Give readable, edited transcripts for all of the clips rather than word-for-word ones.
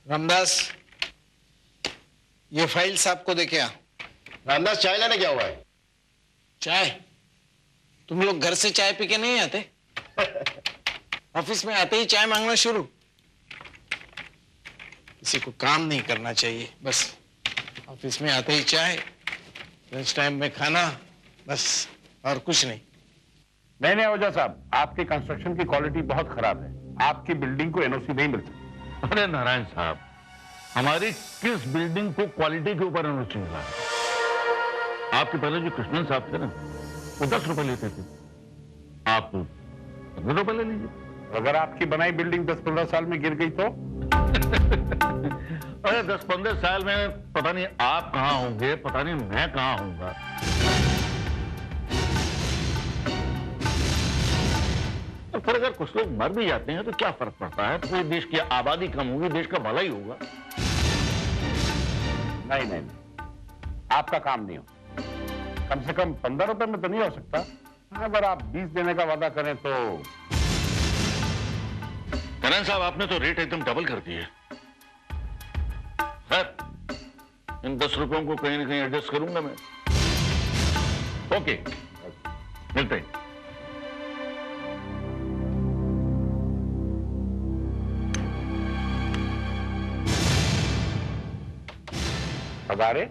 रामदास, ये फाइल साहब को दे क्या? रामदास, चाय लाने क्या हुआ है? चाय? तुम लोग घर से चाय पी के नहीं आते? ऑफिस में आते ही चाय मांगना शुरू। किसी को काम नहीं करना चाहिए, बस ऑफिस में आते ही चाय, लंच टाइम में खाना, बस और कुछ नहीं। नहीं ओझा साहब, आपके कंस्ट्रक्शन की क्वालिटी बहुत खराब है। आपकी बिल्डिंग को एनओसी नहीं मिलती। अरे नारायण साहब, हमारी किस बिल्डिंग को क्वालिटी के ऊपर एनओसी मिला है? आपके पहले जो कृष्णन साहब थे ना, वो 10 रुपए लेते थे, आप 15 रुपए ले लीजिए। अगर आपकी बनाई बिल्डिंग 10-15 साल में गिर गई तो? अरे 10-15 साल में पता नहीं आप कहां होंगे, पता नहीं मैं कहां होऊंगा। तो फिर अगर कुछ लोग मर भी जाते हैं तो क्या फर्क पड़ता है? तो देश की आबादी कम होगी, देश का भला ही होगा। नहीं, आपका काम नहीं हो। कम से कम 15 रुपए में तो नहीं हो सकता। अगर आप 20 देने का वादा करें तो। नारायण साहब, आपने तो रेट एकदम डबल कर दिए। सर, इन 10 रुपयों को कहीं ना कहीं एडजस्ट करूंगा मैं। ओके, मिलते हैं। हजारे,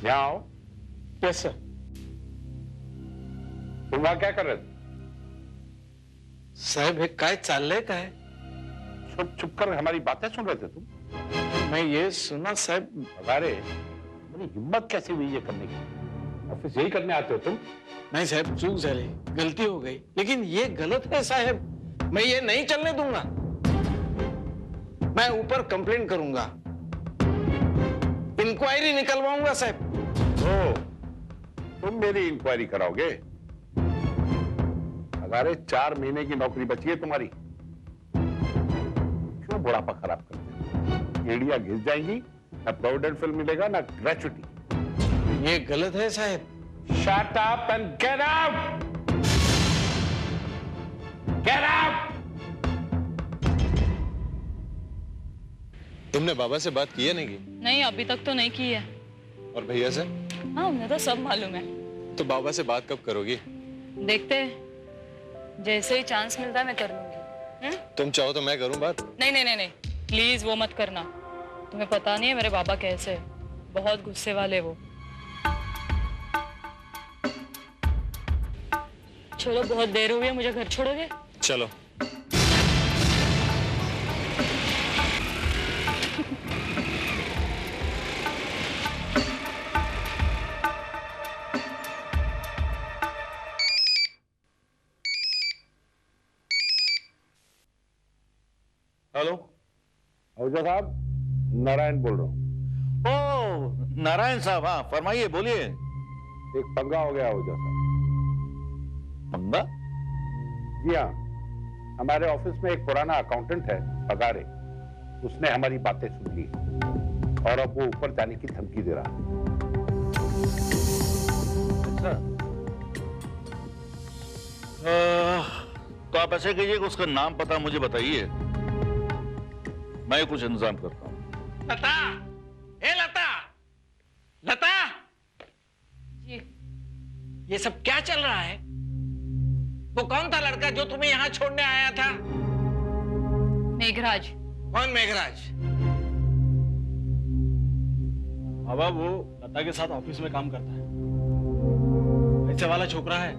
यहाँ आओ। Yes sir. तुम वहां क्या कर रहे थे? साहब, हे काय चाललंय काय? छुप कर हमारी बातें सुन रहे थे तुम? मैं ये सुना साहब। हजारे, मेरी हिम्मत कैसी हुई ये करने की? ऑफिस यही करने आते हो तुम? नहीं साहब, चूक झाली, गलती हो गई, लेकिन ये गलत है साहब। मैं ये नहीं चलने दूंगा। मैं ऊपर कंप्लेंट करूंगा, इंक्वायरी निकलवाऊंगा साहब। ओ, तुम मेरी इंक्वायरी कराओगे? अरे 4 महीने की नौकरी बची है तुम्हारी। क्यों बुढ़ापा खराब करते हो? एड़ियां घिस जाएंगी, ना प्रोविडेंट फंड मिलेगा ना ग्रेच्युटी। ये गलत है साहब। Shut up and get out! Get out! तुमने बाबा से बात की है नहीं की? नहीं, अभी तक तो नहीं की है। और भैया से? हाँ, उन्हें तो सब मालूम है। तो बाबा से बात कब करोगी? देखते हैं, जैसे ही चांस मिलता है मैं कर लूंगी। तुम चाहो तो मैं करूं बात? नहीं, प्लीज वो मत करना। तुम्हें पता नहीं है मेरे बाबा कैसे है, बहुत गुस्से वाले वो। चलो, बहुत देर हो गई है, मुझे घर छोड़ोगे? चलो। हेलो, ओझा साहब, नारायण बोल रहा हूँ। ओ नारायण साहब, हाँ फरमाइए, बोलिए। एक पंगा हो गया ओझा साहब। पंगा? जी हाँ, हमारे ऑफिस में एक पुराना अकाउंटेंट है हजारे। उसने हमारी बातें सुन ली और अब वो ऊपर जाने की धमकी दे रहा है। अच्छा, तो आप ऐसे कीजिए कि उसका नाम पता मुझे बताइए, मैं कुछ इंतजाम करता हूँ। लता, ए लता, लता, जी। ये सब क्या चल रहा है? वो कौन था लड़का जो तुम्हें यहाँ छोड़ने आया था? मेघराज। कौन मेघराज? बाबा, वो लता के साथ ऑफिस में काम करता है। पैसे वाला छोकरा है,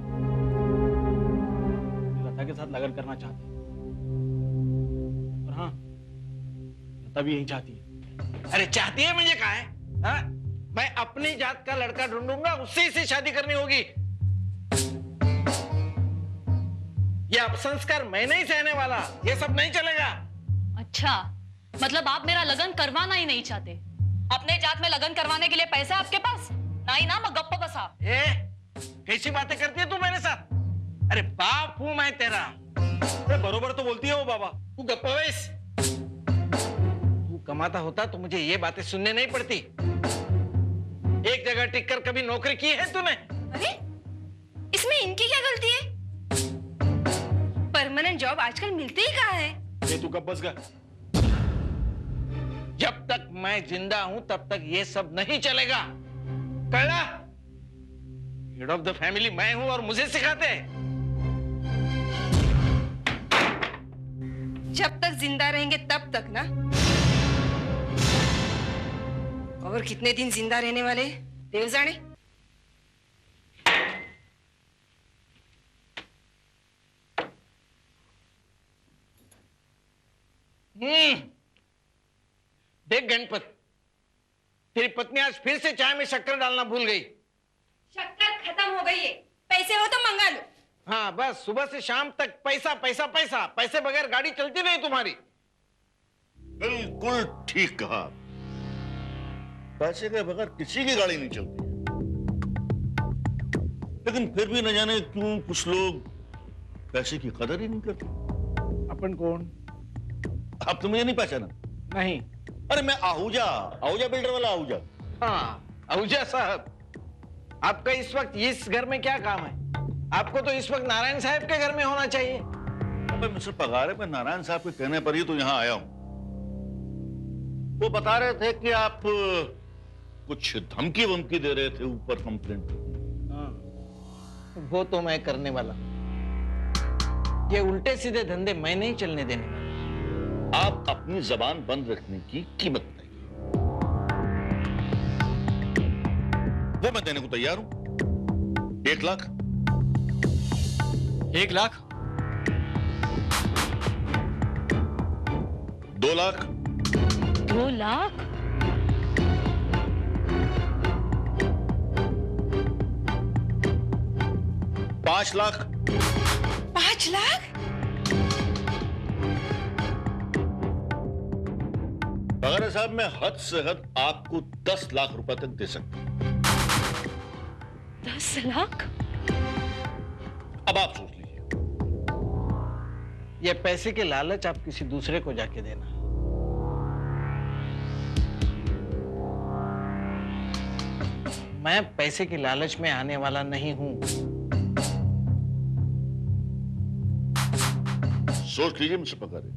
लता के साथ लगन करना चाहते हैं। और हाँ, लता भी यही चाहती है। अरे चाहती है मुझे कहा है? हाँ? मैं अपनी जात का लड़का ढूंढूंगा, उससे से शादी करनी होगी। ये अपसंस्कार मैं नहीं सहने वाला, ये सब नहीं चलेगा। अच्छा, मतलब आप मेरा लगन करवाना ही नहीं चाहते? अपने जात में लगन करवाने के लिए पैसा आपके पास नहीं ना? मैं गप्पा बसा। ए, कैसी बातें करती है तू मेरे साथ? अरे बाप हूं मैं तेरा। अरे बरोबर तो बोलती है वो बाबा। तू गप्पा बैस। तू कमाता होता तो मुझे ये बातें सुनने नहीं पड़ती। एक जगह टिककर कभी नौकरी की है तूने? अरे, इसमें इनकी क्या गलती है? परमानेंट जॉब आजकल मिलते ही कहाँ है? ये तू कब बस गया? जब तक मैं जिंदा हूं तब तक ये सब नहीं चलेगा। कळला? हेड ऑफ द फैमिली मैं हूं और मुझे सिखाते हैं। जब तक जिंदा रहेंगे तब तक ना। और कितने दिन जिंदा रहने वाले देव जाने। देख गणपत, तेरी पत्नी आज फिर से चाय में शक्कर डालना भूल गई। शक्कर खत्म हो गई है, पैसे हो तो मंगा लो। हाँ बस सुबह से शाम तक पैसा पैसा पैसा, पैसे बगैर गाड़ी चलती नहीं तुम्हारी। बिल्कुल ठीक कहा। पैसे के बगैर किसी की गाड़ी नहीं चलती। लेकिन फिर भी न जाने क्यों कुछ लोग पैसे की कदर ही नहीं करते। अपन कौन? आप तो मुझे नहीं पहचाना? नहीं। अरे मैं आहूजा, आहूजा बिल्डर वाला आहूजा। हाँ आहूजा साहब, आपका इस वक्त इस घर में क्या काम है? आपको तो इस वक्त नारायण साहब के घर में होना चाहिए। अबे मिस्टर पगारे, मैं नारायण साहब के कहने पर ही तो यहाँ आया हूँ। वो बता रहे थे कि आप कुछ धमकी वमकी दे रहे थे ऊपर कंप्लेंट। वो तो मैं करने वाला। ये उल्टे सीधे धंधे मैं नहीं चलने देने वाला। आप अपनी जबान बंद रखने की कीमत बताइए। वो मैं देने को तैयार हूं। 1 लाख। 1 लाख? 2 लाख? 2 लाख? 5 लाख? 5 लाख? पगारे साहब, मैं हद से हद आपको 10 लाख रुपए तक दे सकता हूं। 10 लाख? अब आप सोच लीजिए। ये पैसे के लालच आप किसी दूसरे को जाके देना। मैं पैसे के लालच में आने वाला नहीं हूं। सोच लीजिए मिस्टर पगारे।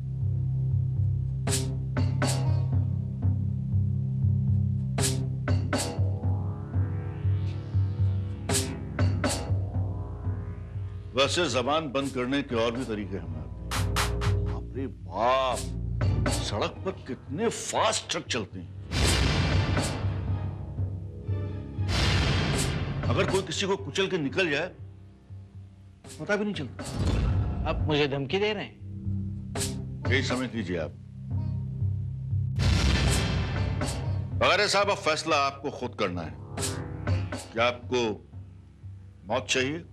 वैसे जबान बंद करने के और भी तरीके हैं। बाप रे बाप, सड़क पर कितने फास्ट ट्रक चलते हैं। अगर कोई किसी को कुचल के निकल जाए पता भी नहीं चलता। आप मुझे धमकी दे रहे हैं? यही समझ लीजिए आप। पगारे साहब, अब फैसला आपको खुद करना है कि आपको मौत चाहिए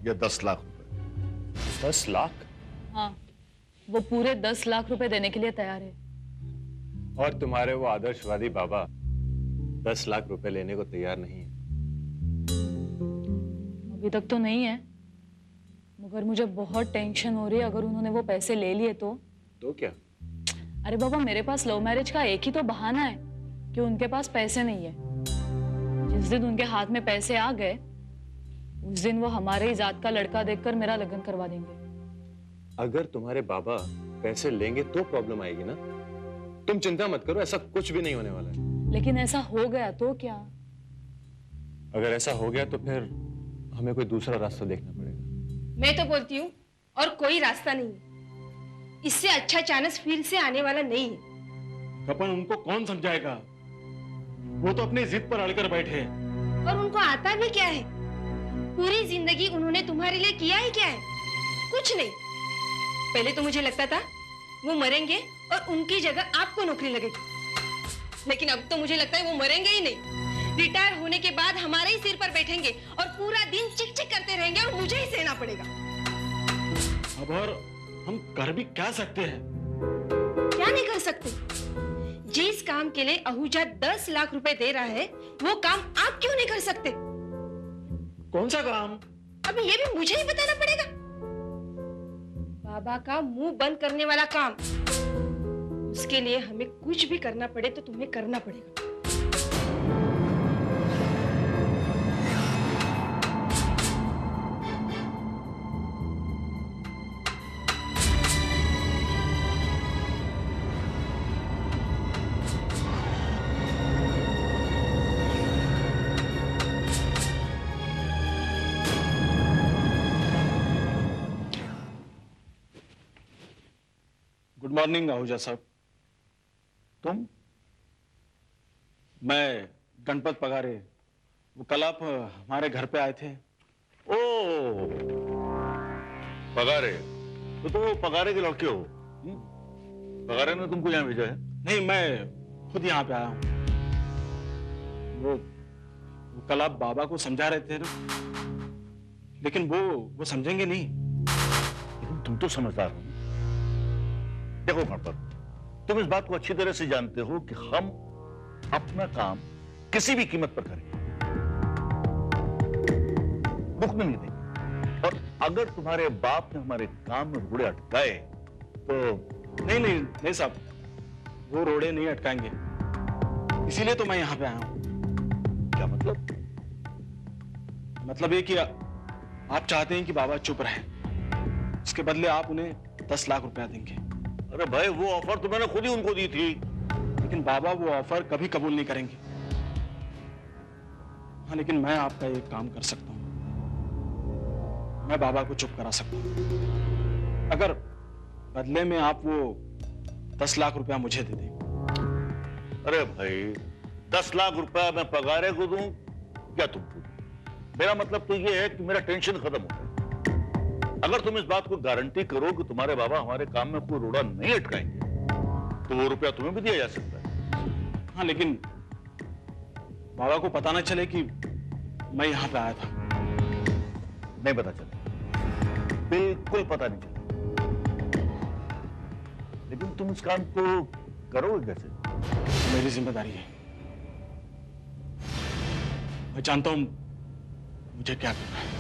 या 10 लाख रुपए। 10 लाख? हाँ, वो पूरे 10 लाख रुपए देने के लिए तैयार है। और तुम्हारे वो आदर्शवादी बाबा 10 लाख रुपए लेने को तैयार नहीं है। अभी तक तो नहीं है, मगर मुझे बहुत टेंशन हो रही है। अगर उन्होंने वो पैसे ले लिए तो क्या? अरे बाबा, मेरे पास लव मैरिज का एक ही तो बहाना है कि उनके पास पैसे नहीं है। जिस दिन उनके हाथ में पैसे आ गए उस दिन वो हमारे ही जात का लड़का देखकर मेरा लगन करवा देंगे। अगर तुम्हारे बाबा पैसे लेंगे तो प्रॉब्लम आएगी ना। तुम चिंता मत करो, ऐसा कुछ भी नहीं होने वाला है। लेकिन ऐसा हो गया तो क्या? अगर ऐसा हो गया तो फिर हमें कोई दूसरा रास्ता देखना पड़ेगा। मैं तो बोलती हूँ और कोई रास्ता नहीं है। इससे अच्छा चांस फिर से आने वाला नहीं है। अपन उनको कौन समझाएगा? वो तो अपनी जिद पर अड़कर बैठे हैं। और उनको आता भी क्या है? पूरी जिंदगी उन्होंने तुम्हारे लिए किया ही क्या है? कुछ नहीं। पहले तो मुझे लगता था वो मरेंगे और उनकी जगह आपको नौकरी लगेगी, लेकिन अब तो मुझे लगता है वो मरेंगे ही नहीं। रिटायर होने के बाद हमारे ही सिर पर बैठेंगे और पूरा दिन चिक चिक करते रहेंगे और मुझे ही सहना पड़ेगा। अब और हम कर भी क्या सकते हैं? क्या नहीं कर सकते? जिस काम के लिए आहूजा 10 लाख रुपए दे रहा है वो काम आप क्यों नहीं कर सकते? कौन सा काम? अभी ये भी मुझे ही बताना पड़ेगा। बाबा का मुंह बंद करने वाला काम। उसके लिए हमें कुछ भी करना पड़े तो तुम्हें करना पड़ेगा। गुड मॉर्निंग आहूजा साहब। तुम? मैं गणपत पगारे, वो कल आप हमारे घर पे आए थे। ओ, पगारे, तो पगारे के लड़के हो? पगारे ने तुमको यहाँ भेजा है? नहीं, मैं खुद यहाँ पे आया हूँ। वो कल आप बाबा को समझा रहे थे ना, लेकिन वो समझेंगे नहीं। लेकिन तुम तो समझदार हो। देखो गणपत, तुम इस बात को अच्छी तरह से जानते हो कि हम अपना काम किसी भी कीमत पर करेंगे, रुकने नहीं देंगे। और अगर तुम्हारे बाप ने हमारे काम में रोड़े अटकाए तो नहीं साहब, वो रोड़े नहीं अटकाएंगे। इसीलिए तो मैं यहाँ पे आया हूँ। क्या मतलब? मतलब ये कि आप चाहते हैं कि बाबा चुप रहे, इसके बदले आप उन्हें 10 लाख रुपया देंगे। अरे भाई, वो ऑफर तो मैंने खुद ही उनको दी थी। लेकिन बाबा वो ऑफर कभी कबूल नहीं करेंगे। हाँ, लेकिन मैं आपका एक काम कर सकता हूँ, मैं बाबा को चुप करा सकता हूँ अगर बदले में आप वो 10 लाख रुपया मुझे दे दें। अरे भाई, 10 लाख रुपया मैं पगारे को दूं या तुमको? मेरा मतलब तो ये है कि मेरा टेंशन खत्म हो गया। अगर तुम इस बात को गारंटी करो कि तुम्हारे बाबा हमारे काम में कोई रोड़ा नहीं अटकाएंगे, तो वो रुपया तुम्हें भी दिया जा सकता है। हाँ, लेकिन बाबा को पता ना चले कि मैं यहां पे आया था। नहीं पता चले, बिल्कुल पता नहीं चले। लेकिन तुम इस काम को करोगे कैसे? मेरी जिम्मेदारी है। मैं जानता हूं मुझे क्या करना है।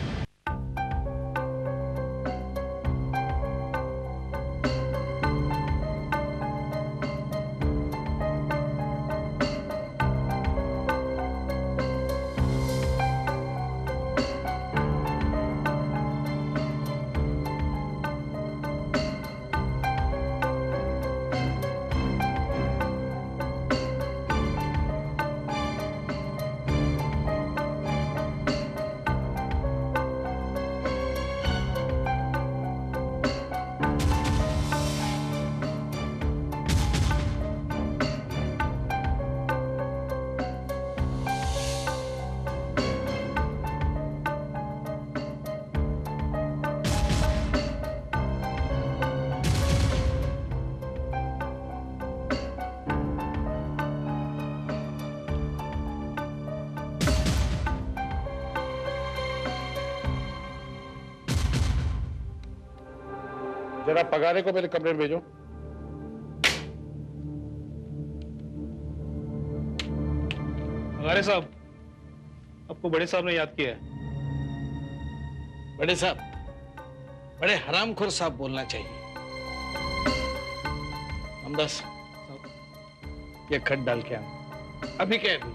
जरा पगारे को मेरे कमरे में भेजो। पगारे साहब, आपको बड़े साहब ने याद किया है। बड़े साहब, बड़े हरामखोर साहब बोलना चाहिए। रामदास साहब, ये खत डाल के आना। अभी क्या अभी?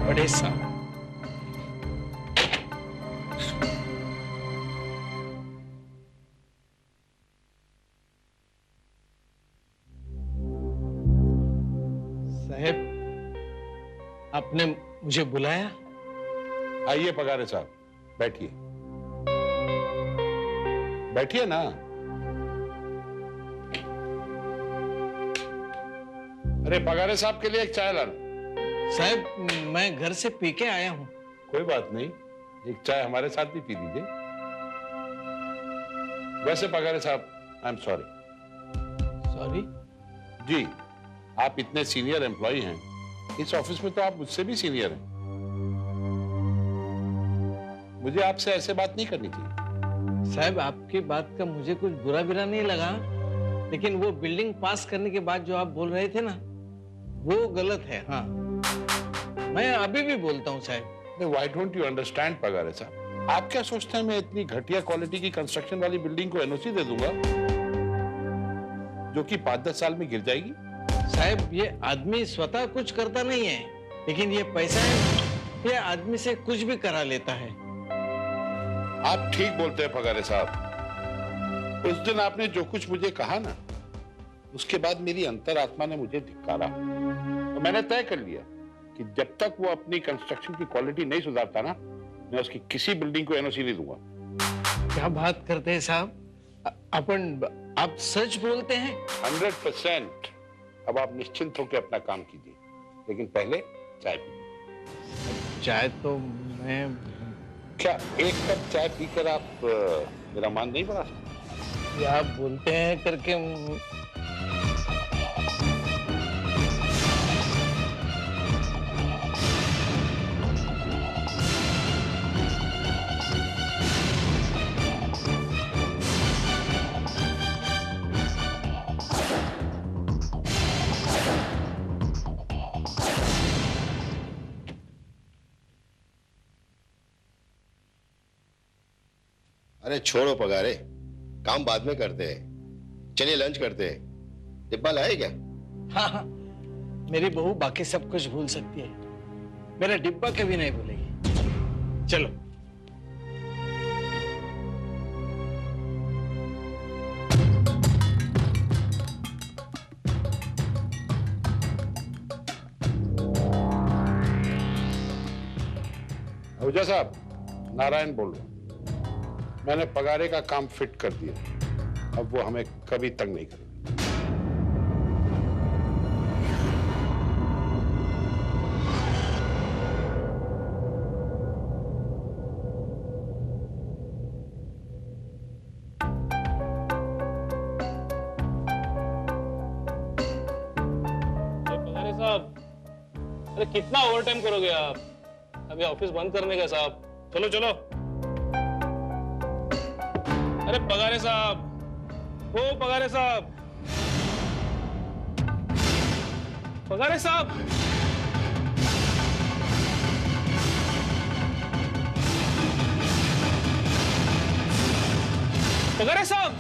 बड़े साहब, साहब, आपने मुझे बुलाया? आइए पगारे साहब, बैठिए। बैठिए ना। अरे पगारे साहब के लिए एक चाय लाना। साहब, मैं घर से पी के आया हूं। कोई बात नहीं, एक चाय हमारे साथ भी पी लीजिए। वैसे पगारे साहब, आई एम सॉरी। सॉरी? जी, आप इतने सीनियर एम्प्लॉय हैं, इस ऑफिस में तो आप मुझसे भी सीनियर हैं। मुझे आपसे ऐसे बात नहीं करनी चाहिए। साहब, आपकी बात का मुझे कुछ बुरा बिरा नहीं लगा, लेकिन वो बिल्डिंग पास करने के बाद जो आप बोल रहे थे ना, वो गलत है। हाँ, मैं अभी भी बोलता हूँ साहब। Why don't you understand Pagare साहब, आप क्या सोचते हैं मैं इतनी घटिया क्वालिटी की कंस्ट्रक्शन वाली बिल्डिंग को एनओसी दे दूंगा जो कि 5-10 साल में गिर जाएगी? साहब, ये आदमी स्वतः कुछ करता नहीं है, लेकिन ये पैसा है, ये आदमी से कुछ भी करा लेता है। आप ठीक बोलते हैं पगारे साहब। उस दिन आपने जो कुछ मुझे कहा ना, उसके बाद मेरी अंतरात्मा ने मुझे धिक्कारा। तो मैंने तय कर लिया कि जब तक वो अपनी कंस्ट्रक्शन की क्वालिटी नहीं सुधारता ना, मैं उसकी किसी बिल्डिंग को एनओसी नहीं दूंगा। क्या बात करते हैं साहब? आप सच बोलते हैं? 100%। अब आप निश्चिंत होकर अपना काम कीजिए, लेकिन पहले चाय पीजिए। चाय तो मैं... क्या एक कप चाय पीकर आप मेरा मान नहीं बढ़ा सकते? क्या आप बोलते हैं करके अरे छोड़ो पगारे, काम बाद में करते हैं। चलिए लंच करते हैं। डिब्बा लाए क्या? हाँ हाँ, मेरी बहू बाकी सब कुछ भूल सकती है, मेरा डिब्बा कभी नहीं भूलेगी। चलो। आहूजा साहब, नारायण बोल रहा हूं। मैंने पगारे का काम फिट कर दिया, अब वो हमें कभी तंग नहीं करेगा। पगारे साहब, अरे कितना ओवर टाइम करोगे आप? अभी ऑफिस बंद करने का साहब। चलो चलो। अरे पगारे साहब, ओ पगारे साहब, पगारे साहब, पगारे साहब,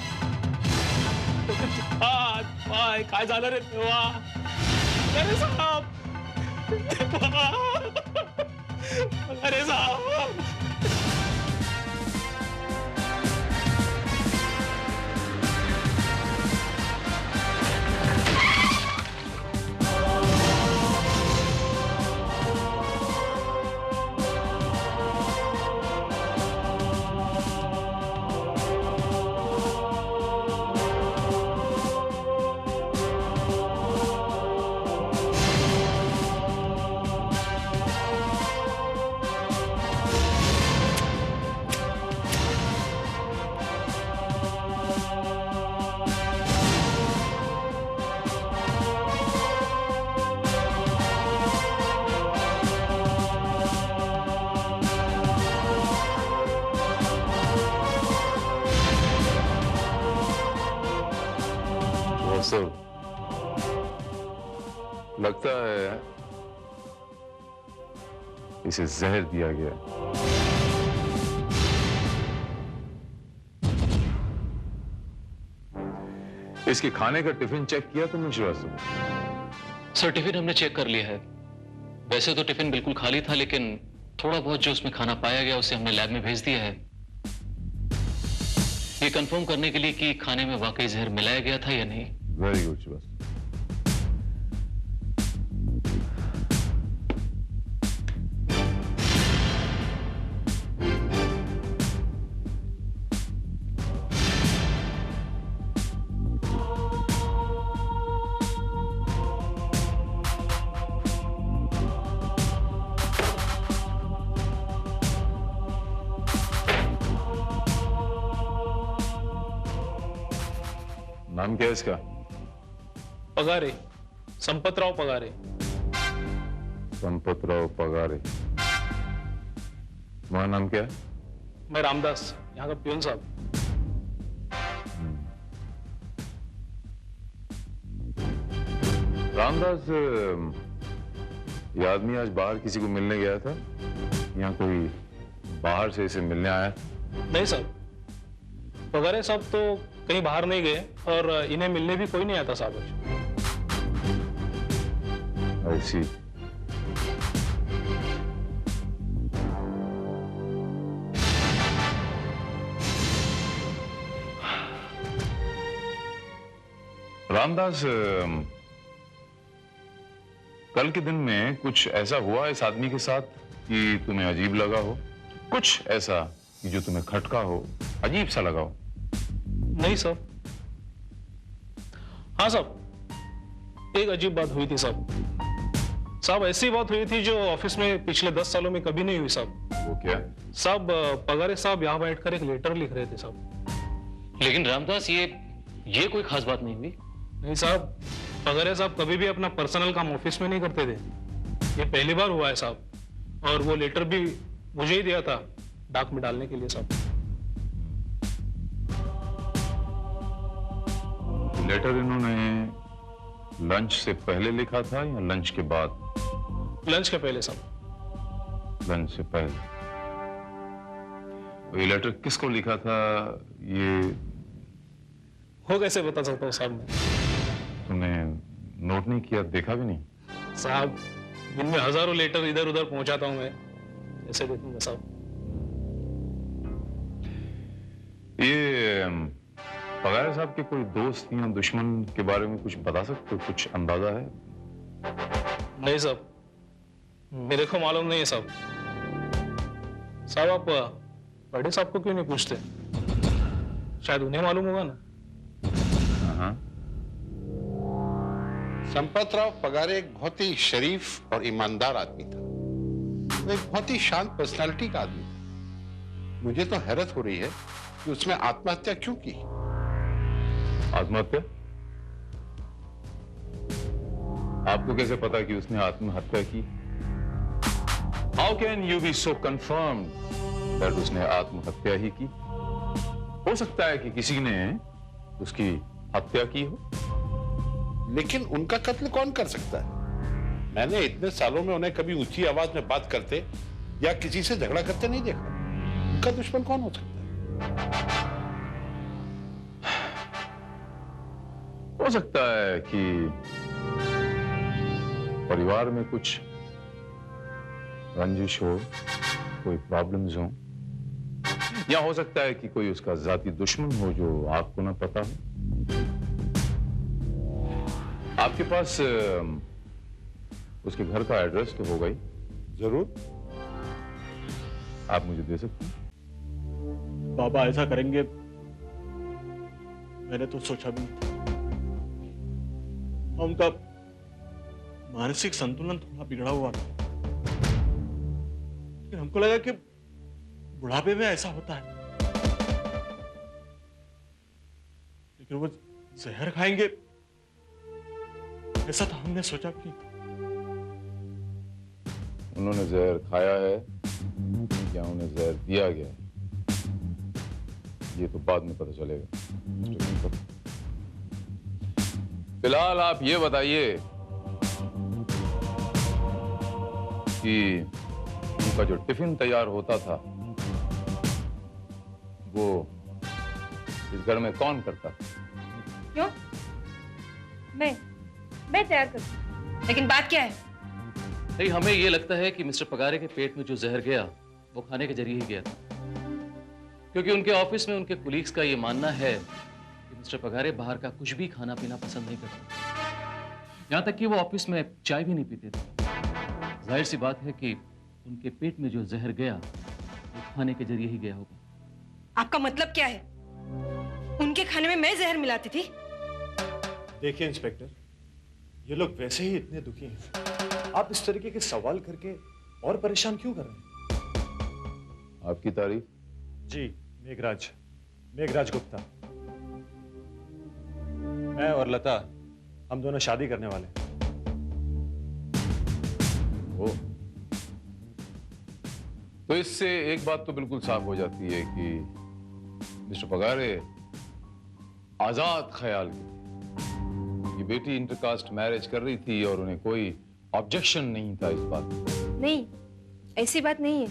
काय झालं रे तेव्हा? पगारे साहब, पगारे साहब. सर, लगता है इसे जहर दिया गया। इसके खाने का टिफिन चेक किया तुमने श्रीवास्तव? सर टिफिन हमने चेक कर लिया है। वैसे तो टिफिन बिल्कुल खाली था, लेकिन थोड़ा बहुत जो उसमें खाना पाया गया उसे हमने लैब में भेज दिया है, ये कंफर्म करने के लिए कि खाने में वाकई जहर मिलाया गया था या नहीं। Very good Srivastava. नाम क्या है इसका? पगारे, संपतराव पगारे। संपतराव पगारे। तुम्हारा नाम क्या है? मैं रामदास, यहाँ का प्यून साहब। रामदास, ये आदमी आज बाहर किसी को मिलने गया था? यहाँ कोई बाहर से इसे मिलने आया? नहीं साहब, पगारे साहब तो कहीं बाहर नहीं गए और इन्हें मिलने भी कोई नहीं आता साहब। ऐसी रामदास, कल के दिन में कुछ ऐसा हुआ इस आदमी के साथ कि तुम्हें अजीब लगा हो? कुछ ऐसा कि जो तुम्हें खटका हो, अजीब सा लगा हो? नहीं साहब। हाँ साहब, एक अजीब बात हुई थी साहब। साहब ऐसी बात हुई थी जो ऑफिस में पिछले 10 सालों में कभी नहीं हुई साहब। वो क्या? साहब पगारे साहब यहाँ बैठकर एक लेटर लिख रहे थे साहब। लेकिन रामदास, ये कोई खास बात नहीं हुई। नहीं साहब, पगारे साहब कभी भी अपना पर्सनल काम ऑफिस में नहीं करते थे। ये पहली बार हुआ है साहब। और वो लेटर भी मुझे ही दिया था डाक में डालने के लिए साहब। लेटर इन्होंने लंच से पहले लिखा था या लंच के बाद? लंच के पहले साहब। लंच से पहले। ये लेटर किसको लिखा था ये हो कैसे बता सकता हूँ साहब मैं? तुमने नोट नहीं किया, देखा भी नहीं? साहब दिन में हजारों लेटर इधर उधर पहुंचाता हूं मैं, कैसे देखूंगा साहब? ये पगारे साहब के कोई दोस्त या दुश्मन के बारे में कुछ बता सकते हो? कुछ अंदाजा है? नहीं साहब, मेरे को मालूम नहीं है साहब। साहब आप बड़े साहब को क्यों नहीं पूछते? शायद उन्हें मालूम होगा ना। हाँ। संपतराव पगारे एक बहुत ही शरीफ और ईमानदार आदमी था। वो एक बहुत ही शांत पर्सनालिटी का आदमी था। मुझे तो हैरत हो रही है कि उसने आत्महत्या क्यों की। आत्महत्या? आपको कैसे पता कि उसने आत्महत्या की? How can you be so confirmed that उसने आत्महत्या ही की? हो सकता है कि किसी ने उसकी हत्या की हो। लेकिन उनका कत्ल कौन कर सकता है? मैंने इतने सालों में उन्हें कभी ऊंची आवाज में बात करते या किसी से झगड़ा करते नहीं देखा। उनका दुश्मन कौन हो सकता है? हो सकता है कि परिवार में कुछ रंजिश हो, कोई प्रॉब्लम्स हो, या हो सकता है कि कोई उसका जाती दुश्मन हो जो आपको ना पता हो। आपके पास उसके घर का एड्रेस तो होगा ही? जरूर। आप मुझे दे सकते हैं? बाबा ऐसा करेंगे मैंने तो सोचा भी नहीं था। उनका मानसिक संतुलन थोड़ा बिगड़ा हुआ था, लेकिन हमको लगा कि बुढ़ापे में ऐसा होता है। लेकिन वो जहर खाएंगे ऐसा तो हमने सोचा भी नहीं। उन्होंने जहर खाया है या उन्हें जहर दिया गया है, ये तो बाद में पता चलेगा। फिलहाल आप ये बताइए कि उनका जो टिफिन तैयार होता था वो इस घर में कौन करता था? क्यों? मैं तैयार करती। लेकिन बात क्या है? नहीं, हमें ये लगता है कि मिस्टर पगारे के पेट में जो जहर गया वो खाने के जरिए ही गया था, क्योंकि उनके ऑफिस में उनके कुलीग्स का ये मानना है कि मिस्टर पगारे बाहर का कुछ भी खाना पीना पसंद नहीं करते। यहां तक कि वो ऑफिस में चाय भी नहीं पीते थे। जाहिर सी बात है कि उनके पेट में जो जहर गया वो खाने के जरिए ही गया होगा। आपका मतलब क्या है? उनके खाने में मैं जहर मिलाती थी? देखिए इंस्पेक्टर, ये लोग वैसे ही इतने दुखी हैं, आप इस तरीके के सवाल करके और परेशान क्यों कर रहे हैं? आपकी तारीफ? जी, मेघराज गुप्ता। मैं और लता, हम दोनों शादी करने वाले हैं। ओ, तो इससे एक बात तो बिल्कुल साफ हो जाती है कि मिस्टर पगारे आजाद ख्याल की बेटी इंटरकास्ट मैरिज कर रही थी और उन्हें कोई ऑब्जेक्शन नहीं था इस बात में। नहीं, ऐसी बात नहीं है।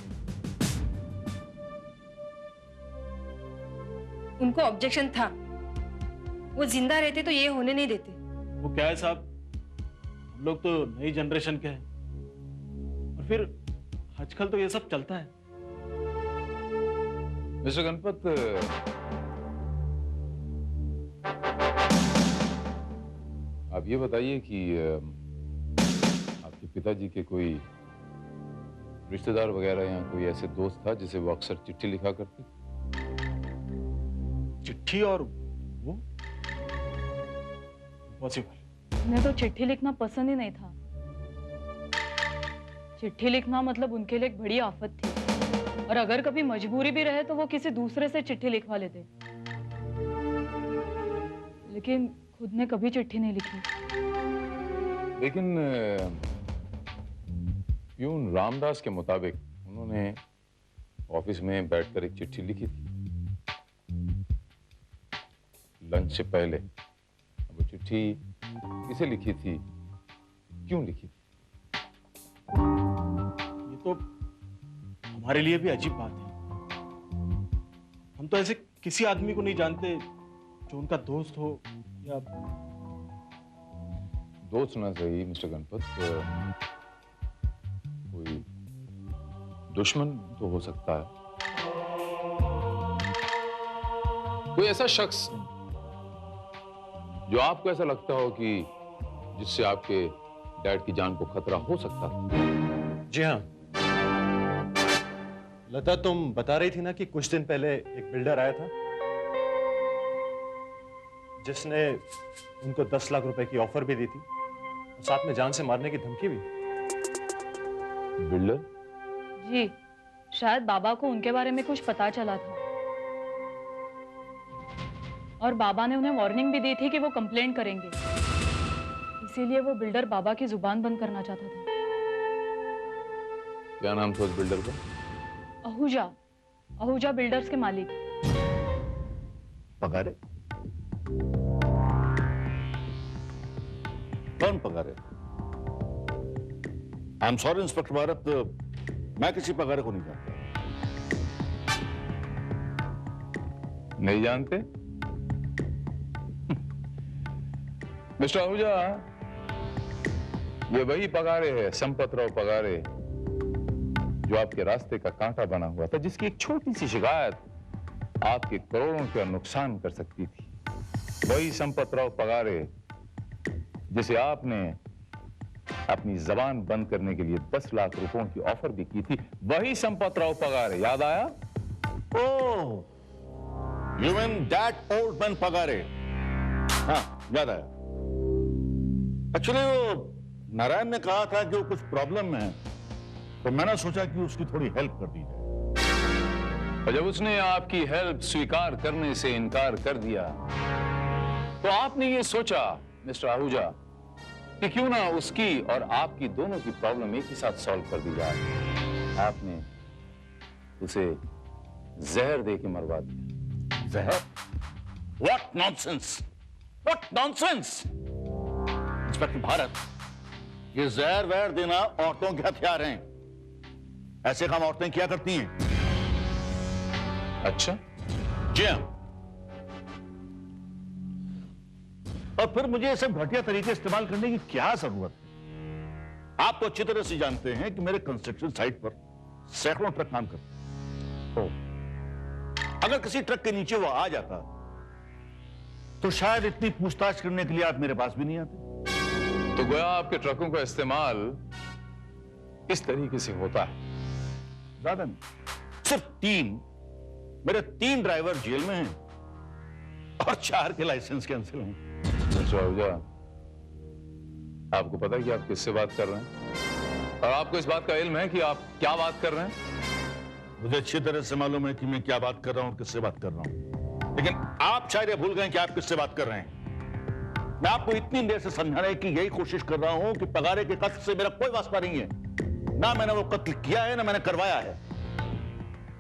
उनको ऑब्जेक्शन था। वो जिंदा रहते तो ये होने नहीं देते। वो क्या है साहब, हम लोग तो नई जनरेशन के हैं, और फिर आजकल तो ये सब चलता है। मिस्टर गणपत, आप ये बताइए कि आपके पिताजी के कोई रिश्तेदार वगैरह या कोई ऐसे दोस्त था जिसे वो अक्सर चिट्ठी लिखा करती? चिट्ठी और वो पॉसिबल। उन्हें तो चिट्ठी लिखना पसंद ही नहीं था। चिट्ठी लिखना मतलब उनके लिए एक बड़ी आफत थी, और अगर कभी मजबूरी भी रहे तो वो किसी दूसरे से चिट्ठी लिखवा लेते, लेकिन खुद ने कभी चिट्ठी नहीं लिखी। लेकिन प्यून रामदास के मुताबिक उन्होंने ऑफिस में बैठकर एक चिट्ठी लिखी थी लंच से पहले। वो चिट्ठी किसे लिखी थी, क्यों लिखी थी? ये तो हमारे लिए भी अजीब बात है। हम तो ऐसे किसी आदमी को नहीं जानते जो उनका दोस्त हो या दोस्त ना सही मिस्टर गणपत, कोई दुश्मन तो हो सकता है। कोई ऐसा शख्स जो आपको ऐसा लगता हो कि जिससे आपके डैड की जान को खतरा हो सकता है। जी हाँ लता, तुम बता रही थी ना कि कुछ दिन पहले एक बिल्डर आया था जिसने उनको 10 लाख रुपए की ऑफर भी दी थी और साथ में जान से मारने की धमकी भी। बिल्डर? जी, शायद बाबा को उनके बारे में कुछ पता चला था, और बाबा ने उन्हें वार्निंग भी दी थी कि वो कंप्लेंट करेंगे, इसीलिए वो बिल्डर बाबा की जुबान बंद करना चाहता था। क्या नाम था उस बिल्डर का? आहूजा, आहूजा बिल्डर्स के मालिक। पगारे? कौन Pagare? I am sorry inspector Bharat, मैं किसी पगारे को नहीं जानता। नहीं जानते? मिस्टर आहूजा, ये वही पगारे है, संपतराव पगारे, जो आपके रास्ते का कांटा बना हुआ था, जिसकी एक छोटी सी शिकायत आपके करोड़ों का नुकसान कर सकती थी। वही संपतराव पगारे जिसे आपने अपनी जबान बंद करने के लिए 10 लाख रुपयों की ऑफर भी की थी। वही संपतराव पगारे, याद आया? Oh, you mean that old man Pagare? हाँ, याद आया। एक्चुअली वो नारायण ने कहा था कि वो कुछ प्रॉब्लम में है, तो मैंने सोचा कि उसकी थोड़ी हेल्प कर दी जाए। और जब उसने आपकी हेल्प स्वीकार करने से इनकार कर दिया, तो आपने ये सोचा मिस्टर आहूजा कि क्यों ना उसकी और आपकी दोनों की प्रॉब्लम एक ही साथ सॉल्व कर दी जाए। आपने उसे जहर दे के मरवा दिया। जहर? What nonsense! What nonsense! Inspector Bharat, ये जहर वहर देना औरतों के हथियार हैं। ऐसे काम औरतें क्या करती हैं? अच्छा? जी हाँ। और फिर मुझे ये सब घटिया तरीके इस्तेमाल करने की क्या जरूरत है? आप तो अच्छी तरह से जानते हैं कि मेरे कंस्ट्रक्शन साइट पर सैकड़ों ट्रक काम करते हैं। अगर किसी ट्रक के नीचे वो आ जाता तो शायद इतनी पूछताछ करने के लिए आप मेरे पास भी नहीं आते। तो गोया आपके ट्रकों का इस्तेमाल इस तरीके से होता है? ज्यादा नहीं, सिर्फ 3 मेरे 3 ड्राइवर जेल में हैं और 4 के लाइसेंस कैंसिल हैं। आहूजा, आपको पता है कि आप किससे बात कर रहे हैं? और आपको इस बात का इल्म है कि आप क्या बात कर रहे हैं? मुझे अच्छी तरह से मालूम है कि मैं क्या बात कर रहा हूं और किससे बात कर रहा हूं, लेकिन आप शायद ये भूल गए कि आप किससे बात कर रहे हैं। मैं आपको इतनी देर से समझाने की यही कोशिश कर रहा हूं कि पगारे के कत्ल से मेरा कोई वास्ता नहीं है। ना मैंने वो कत्ल किया है, ना मैंने करवाया है।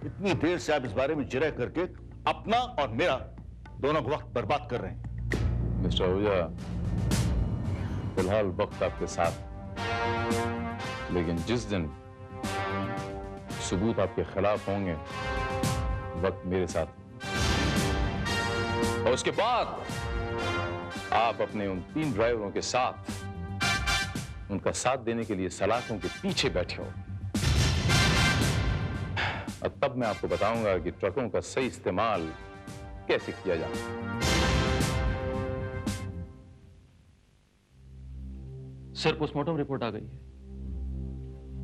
इतनी देर से आप इस बारे में जिरह करके अपना और मेरा दोनों को वक्त बर्बाद कर रहे हैं। मिस्टर आहूजा, फिलहाल वक्त आपके साथ, लेकिन जिस दिन सबूत आपके खिलाफ होंगे, वक्त मेरे साथ, और उसके बाद आप अपने उन 3 ड्राइवरों के साथ उनका साथ देने के लिए सलाखों के पीछे बैठे हो। और तब मैं आपको बताऊंगा कि ट्रकों का सही इस्तेमाल कैसे किया जाए। सर, पोस्टमार्टम रिपोर्ट आ गई है।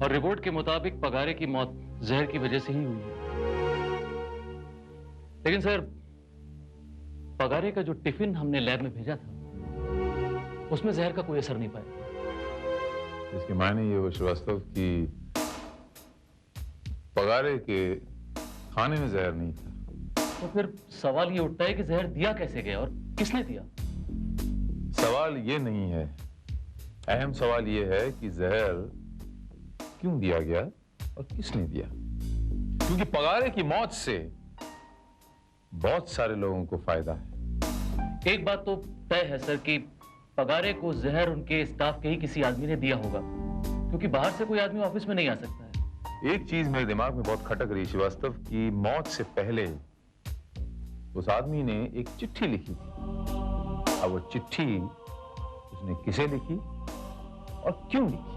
और रिपोर्ट के मुताबिक पगारे की मौत जहर की वजह से ही हुई है। लेकिन सर, पगारे का जो टिफिन हमने लैब में भेजा था उसमें जहर का कोई असर नहीं पाया। इसके मायने ये हुआ श्रीवास्तव कि पगारे के खाने में जहर नहीं था। तो फिर सवाल ये उठता है कि जहर दिया कैसे गया और किसने दिया? सवाल ये नहीं है, अहम सवाल ये है कि जहर क्यों दिया गया और किसने दिया। क्योंकि पगारे की मौत से बहुत सारे लोगों को फायदा है। एक बात तो तय है सर कि पगारे को जहर उनके स्टाफ के ही किसी आदमी ने दिया होगा, क्योंकि बाहर से कोई आदमी ऑफिस में नहीं आ सकता है। एक चीज मेरे दिमाग में बहुत खटक रही श्रीवास्तव की, मौत से पहले उस आदमी ने एक चिट्ठी लिखी थी। अब वो चिट्ठी उसने किसे लिखी और क्यों लिखी?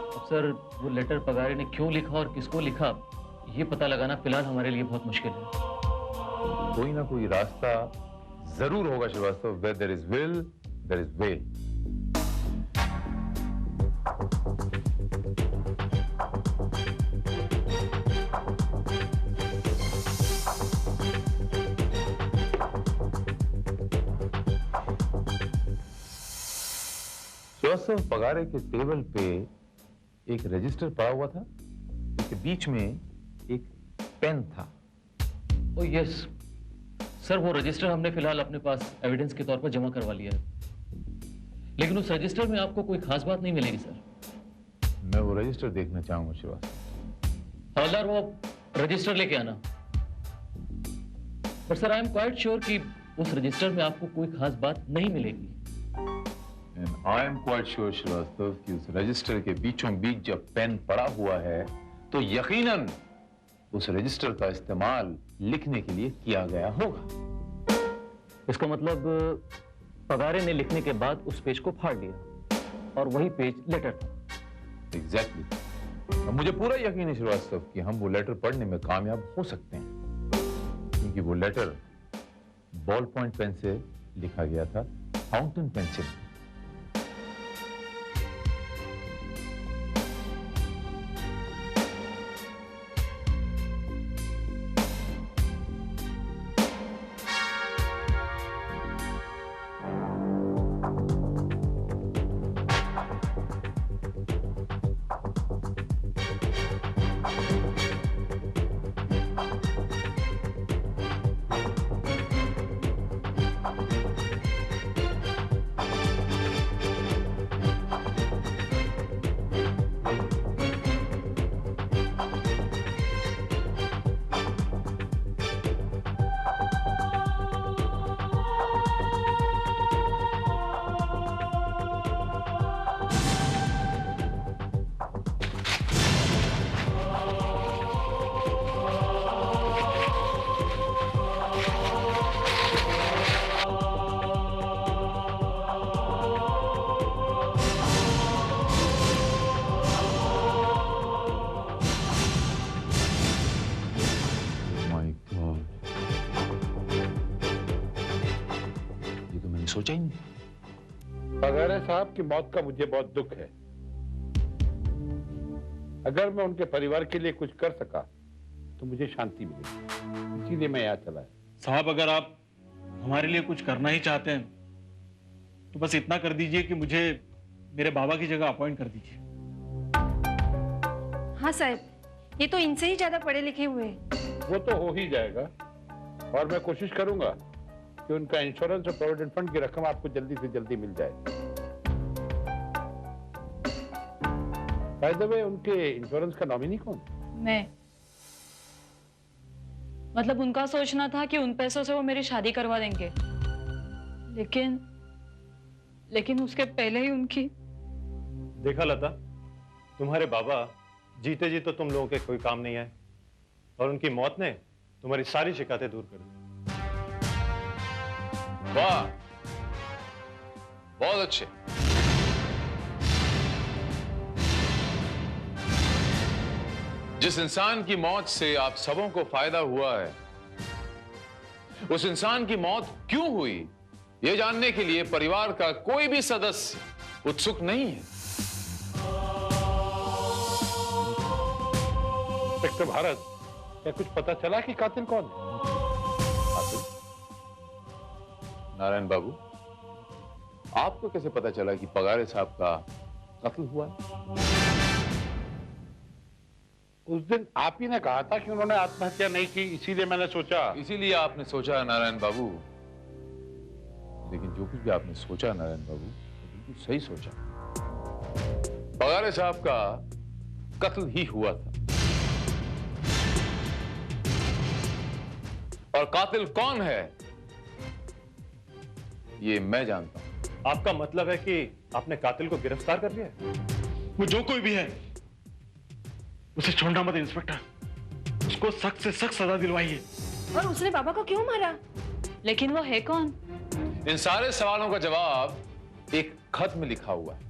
अब सर, वो लेटर पगारे ने क्यों लिखा और किसको लिखा, ये पता लगाना फिलहाल हमारे लिए बहुत मुश्किल है। कोई ना कोई रास्ता जरूर होगा Srivastava. Where there is will, there is way. Srivastava, Pagare के टेबल पे एक रजिस्टर पड़ा हुआ था, उसके बीच में एक पेन था। ओ यस सर, वो रजिस्टर हमने फिलहाल अपने पास एविडेंस के तौर पर जमा करवा लिया है, लेकिन उस रजिस्टर में आपको कोई खास बात नहीं मिलेगी सर। मैं वो रजिस्टर देखना चाहूंगा श्रीवास्तव। हवलदार, वो रजिस्टर लेके आना। पर sir, I am quite sure कि उस रजिस्टर में आपको कोई खास बात नहीं मिलेगी। And I am quite sure Srivastava कि उस रजिस्टर के बीचों बीच जब पेन पड़ा हुआ है तो यकीनन उस रजिस्टर का इस्तेमाल लिखने के लिए किया गया होगा। इसका मतलब पगारे ने लिखने के बाद उस पेज को फाड़ लिया और वही पेज लेटर था। एग्जैक्टली। अब मुझे पूरा यकीन है श्रीवास्तव कि हम वो लेटर पढ़ने में कामयाब हो सकते हैं, क्योंकि वो लेटर बॉल पॉइंट पेन से लिखा गया था, फाउंटेन पेन से। सोचा ही नहीं। पगारे साहब की मौत का मुझे बहुत दुख है। अगर मैं उनके परिवार के लिए कुछ कर सका तो मुझे शांति मिलेगी, इसीलिए मैं यहाँ चला है। साहब, अगर आप हमारे लिए कुछ करना ही चाहते हैं तो बस इतना कर दीजिए कि मुझे मेरे बाबा की जगह अपॉइंट कर दीजिए। हाँ साहब, ये तो इनसे ही ज्यादा पढ़े लिखे हुए हैं। वो तो हो ही जाएगा, और मैं कोशिश करूंगा कि उनका इंश्योरेंस और प्रोविडेंट फंड की रकम आपको जल्दी से जल्दी मिल जाए। बाय द वे, उनके इंश्योरेंस का नॉमिनी कौन? मैं। मतलब उनका सोचना था कि उन पैसों से वो मेरी शादी करवा देंगे, लेकिन उसके पहले ही उनकी। देखा लता, तुम्हारे बाबा जीते जी तो तुम लोगों के कोई काम नहीं आए, और उनकी मौत ने तुम्हारी सारी शिकायतें दूर कर दी। वाह, बहुत अच्छे। जिस इंसान की मौत से आप सबों को फायदा हुआ है, उस इंसान की मौत क्यों हुई, यह जानने के लिए परिवार का कोई भी सदस्य उत्सुक नहीं है। इंस्पेक्टर भारत, क्या कुछ पता चला कि कातिल कौन है? कातिल? नारायण बाबू, आपको कैसे पता चला कि पगारे साहब का कत्ल हुआ है? उस दिन आप ही ने कहा था कि उन्होंने आत्महत्या नहीं की, इसीलिए मैंने सोचा। इसीलिए आपने सोचा नारायण बाबू, लेकिन जो कुछ भी आपने सोचा नारायण बाबू, तो बिल्कुल सही सोचा। पगारे साहब का कत्ल ही हुआ था, और कातिल कौन है ये मैं जानता हूं। आपका मतलब है कि आपने कातिल को गिरफ्तार कर लिया है? वो जो कोई भी है उसे छोड़ना मत इंस्पेक्टर, उसको सख्त से सख्त सजा दिलवाइए। और उसने बाबा को क्यों मारा? लेकिन वो है कौन? इन सारे सवालों का जवाब एक खत में लिखा हुआ है।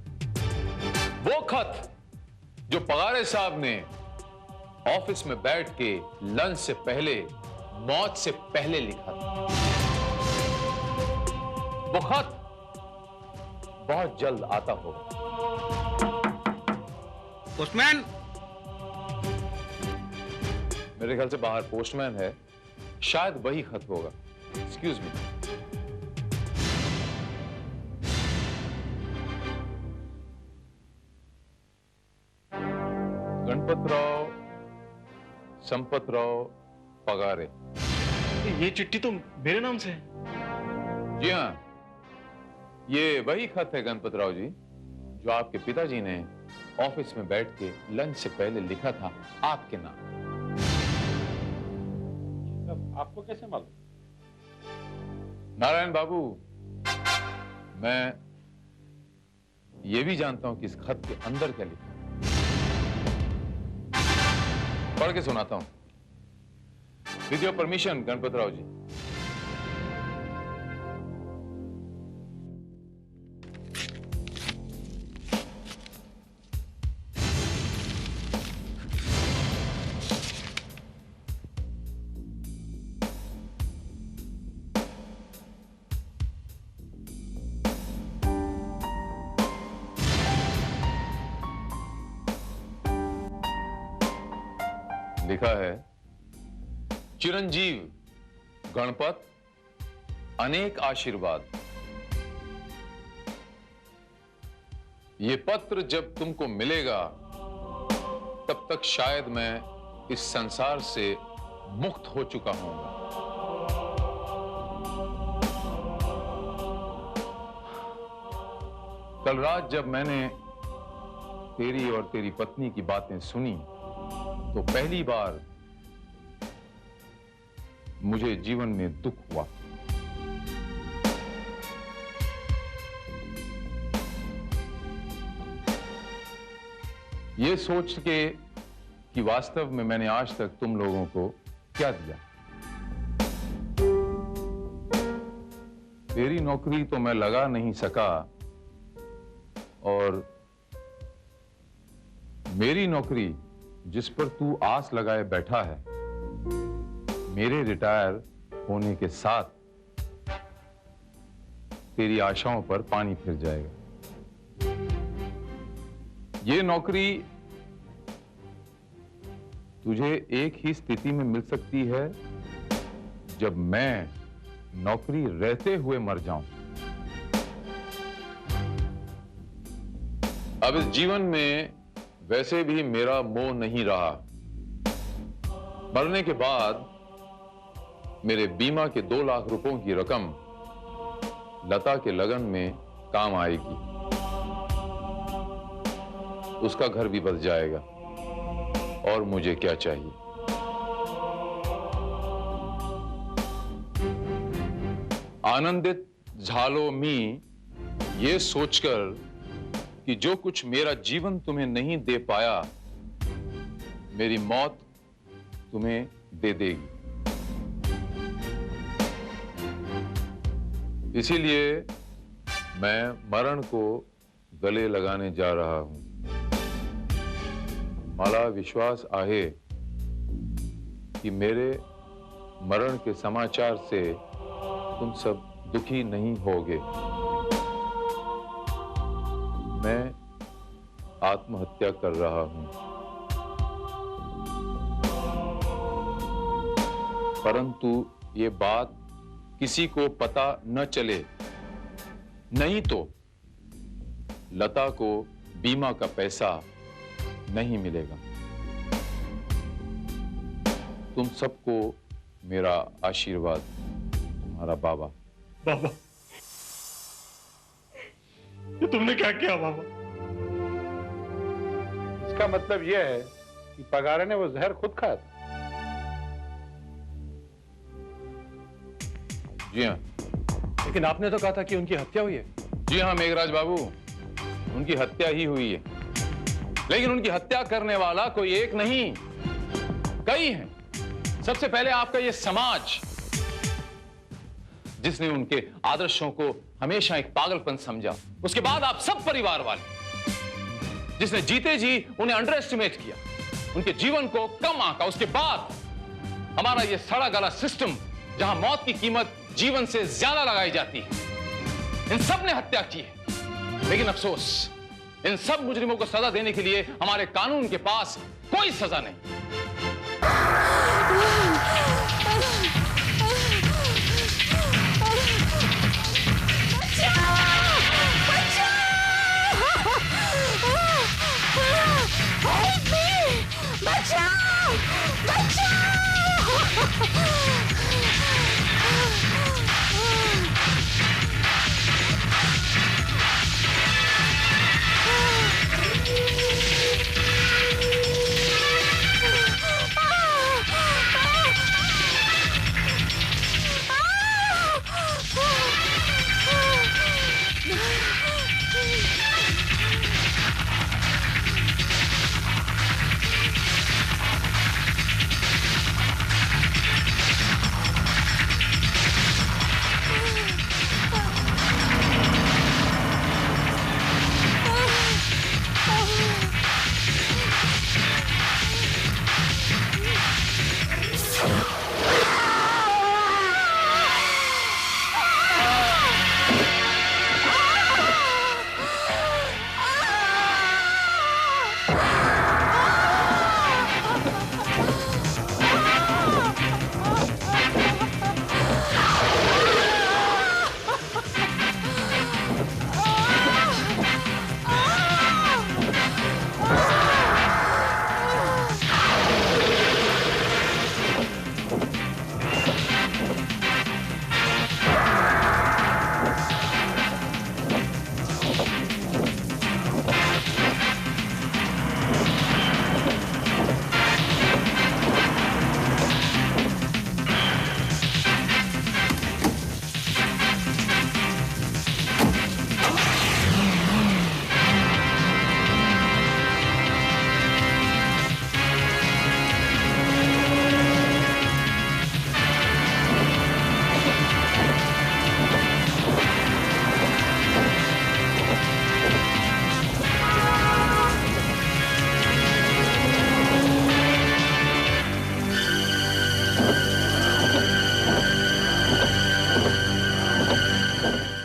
वो खत जो पगारे साहब ने ऑफिस में बैठ के लंच से पहले, मौत से पहले लिखा था। वो खत बहुत जल्द आता होगा। पोस्टमैन! मेरे ख्याल से बाहर पोस्टमैन है, शायद वही खत होगा। Excuse me. गणपतराव संपतराव पगारे। ये चिट्ठी तो मेरे नाम से है। जी हाँ, ये वही खत है गणपतराव जी, जो आपके पिताजी ने ऑफिस में बैठ के लंच से पहले लिखा था आपके नाम। आपको कैसे मालूम? नारायण बाबू, मैं ये भी जानता हूं कि इस खत के अंदर क्या लिखा है। पढ़ के सुनाता हूं। विद योर परमिशन गणपतराव जी। लिखा है, चिरंजीव गणपत, अनेक आशीर्वाद। ये पत्र जब तुमको मिलेगा तब तक शायद मैं इस संसार से मुक्त हो चुका हूंगा। कल रात जब मैंने तेरी और तेरी पत्नी की बातें सुनी तो पहली बार मुझे जीवन में दुख हुआ। ये सोच के कि वास्तव में मैंने आज तक तुम लोगों को क्या दिया। तेरी नौकरी तो मैं लगा नहीं सका, और मेरी नौकरी जिस पर तू आस लगाए बैठा है, मेरे रिटायर होने के साथ तेरी आशाओं पर पानी फिर जाएगा। ये नौकरी तुझे एक ही स्थिति में मिल सकती है, जब मैं नौकरी रहते हुए मर जाऊं। अब इस जीवन में वैसे भी मेरा मोह नहीं रहा। मरने के बाद मेरे बीमा के 2 लाख रुपयों की रकम लता के लगन में काम आएगी। उसका घर भी बच जाएगा, और मुझे क्या चाहिए। आनंदित झालो मी ये सोचकर कि जो कुछ मेरा जीवन तुम्हें नहीं दे पाया, मेरी मौत तुम्हें दे देगी। इसीलिए मैं मरण को गले लगाने जा रहा हूं। मला विश्वास आहे कि मेरे मरण के समाचार से तुम सब दुखी नहीं होगे। मैं आत्महत्या कर रहा हूं। परंतु ये बात किसी को पता न चले, नहीं तो लता को बीमा का पैसा नहीं मिलेगा। तुम सबको मेरा आशीर्वाद। तुम्हारा बाबा। बाबा, ये तुमने क्या किया बाबा? इसका मतलब यह है कि पगारे ने वो जहर खुद खाया था। जी हाँ। लेकिन आपने तो कहा था कि उनकी हत्या हुई है। जी हाँ मेघराज बाबू, उनकी हत्या ही हुई है, लेकिन उनकी हत्या करने वाला कोई एक नहीं, कई हैं। सबसे पहले आपका ये समाज, जिसने उनके आदर्शों को हमेशा एक पागलपन समझा। उसके बाद आप सब परिवार वाले, जिसने जीते जी उन्हें अंडर एस्टिमेट किया, उनके जीवन को कम आंका। उसके बाद हमारा ये सड़ा गला सिस्टम, जहां मौत की कीमत जीवन से ज्यादा लगाई जाती है, इन सब ने हत्या की है। लेकिन अफसोस, इन सब मुजरिमों को सजा देने के लिए हमारे कानून के पास कोई सजा नहीं।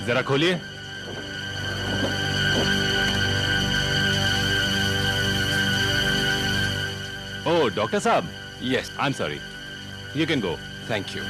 जरा खोलिए। ओह डॉक्टर साहब, yes I am sorry, you can go. Thank you.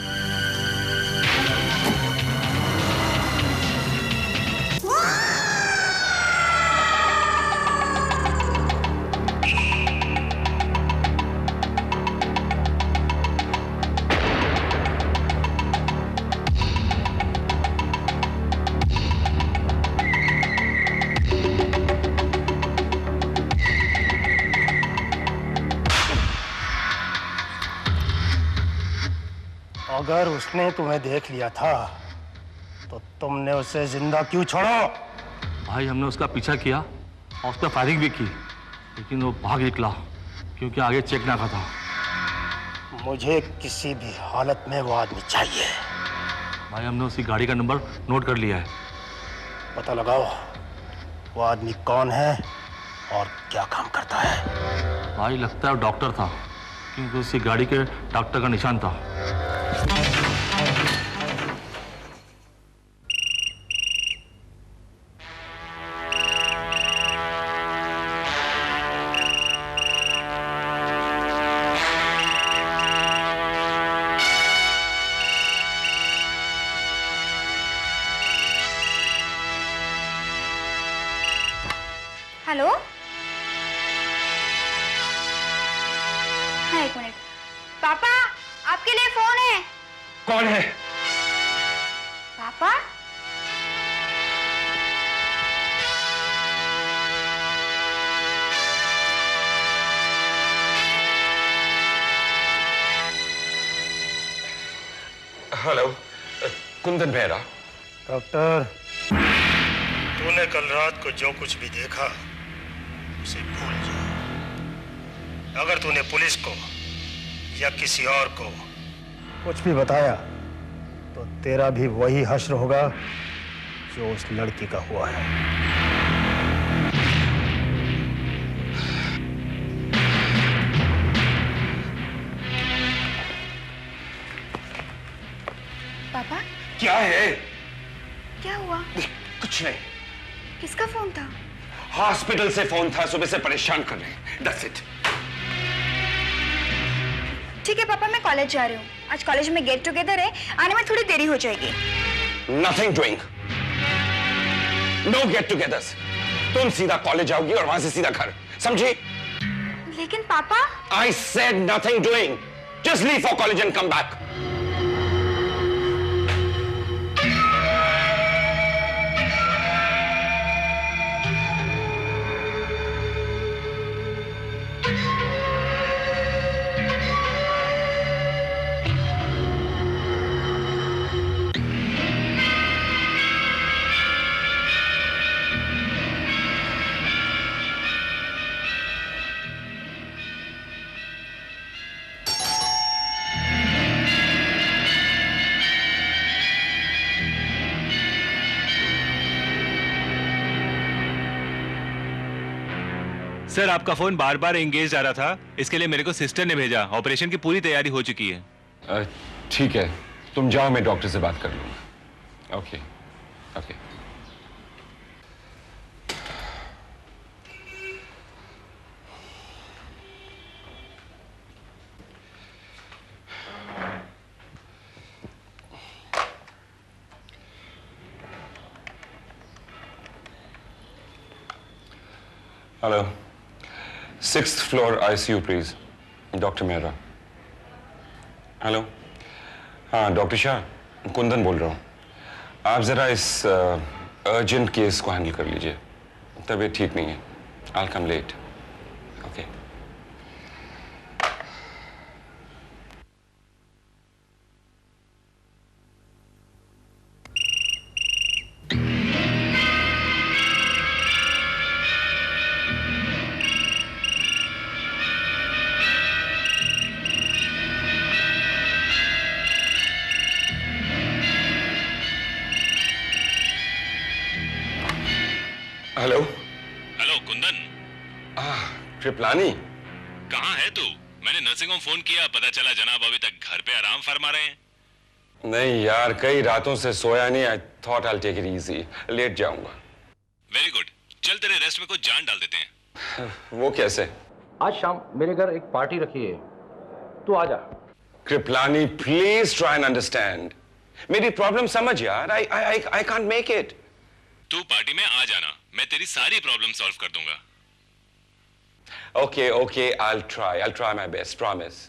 अगर उसने तुम्हें देख लिया था तो तुमने उसे जिंदा क्यों छोड़ा? भाई हमने उसका पीछा किया और उसका फायरिंग भी की, लेकिन वो भाग निकला क्योंकि आगे चेक ना था। मुझे किसी भी हालत में वो आदमी चाहिए। भाई हमने उसकी गाड़ी का नंबर नोट कर लिया है। पता लगाओ वो आदमी कौन है और क्या काम करता है। भाई लगता है वो डॉक्टर था, क्योंकि उसकी गाड़ी के डॉक्टर का निशान था। हेलो, हाँ एक मिनट। पापा आपके लिए फोन है। कौन है? पापा हेलो, कुंदन मेहरा। डॉक्टर, तूने कल रात को जो कुछ भी देखा उसे भूल जा। अगर तूने पुलिस को या किसी और को कुछ भी बताया तो तेरा भी वही हश्र होगा जो उस लड़की का हुआ है। पापा क्या है? क्या हुआ? कुछ नहीं। किसका फोन था? हॉस्पिटल से फोन था, सुबह से परेशान कर रहे हैं। That's it. ठीक है पापा, मैं कॉलेज जा रही हूँ। आज कॉलेज में गेट टुगेदर है, आने में थोड़ी देरी हो जाएगी। Nothing doing. No get-togethers. तुम सीधा कॉलेज जाओगी और वहां से सीधा घर, समझी? लेकिन पापा। I said nothing doing. Just leave for college and come back. Sir, आपका फोन बार बार एंगेज आ रहा था, इसके लिए मेरे को सिस्टर ने भेजा। ऑपरेशन की पूरी तैयारी हो चुकी है। ठीक है, तुम जाओ, मैं डॉक्टर से बात कर लूंगा। Okay okay. Hello, 6th floor ICU please, doctor Mehra. Hello, हाँ डॉक्टर शाह, कुंदन बोल रहा हूँ। आप जरा इस अर्जेंट केस को हैंडल कर लीजिए, तबीयत ठीक नहीं है। I'll come late. Okay. Hello hello Kundan. Kripalani, कहाँ है तू? मैंने नर्सिंग होम फोन किया, पता चला जनाब अभी तक घर पे आराम फरमा रहे हैं। नहीं यार, कई रातों से सोया नहीं। I thought I take it easy, let जाऊंगा। वेरी गुड, चल तेरे रेस्ट में कुछ जान डाल देते हैं। वो कैसे? आज शाम मेरे घर एक पार्टी रखी है, तू आ जा। Kripalani please try and understand. मेरी प्रॉब्लम समझ यार। I can't make it. तू पार्टी में आ जाना, मैं तेरी सारी प्रॉब्लम सॉल्व कर दूंगा। Okay, okay, I'll try my best, promise.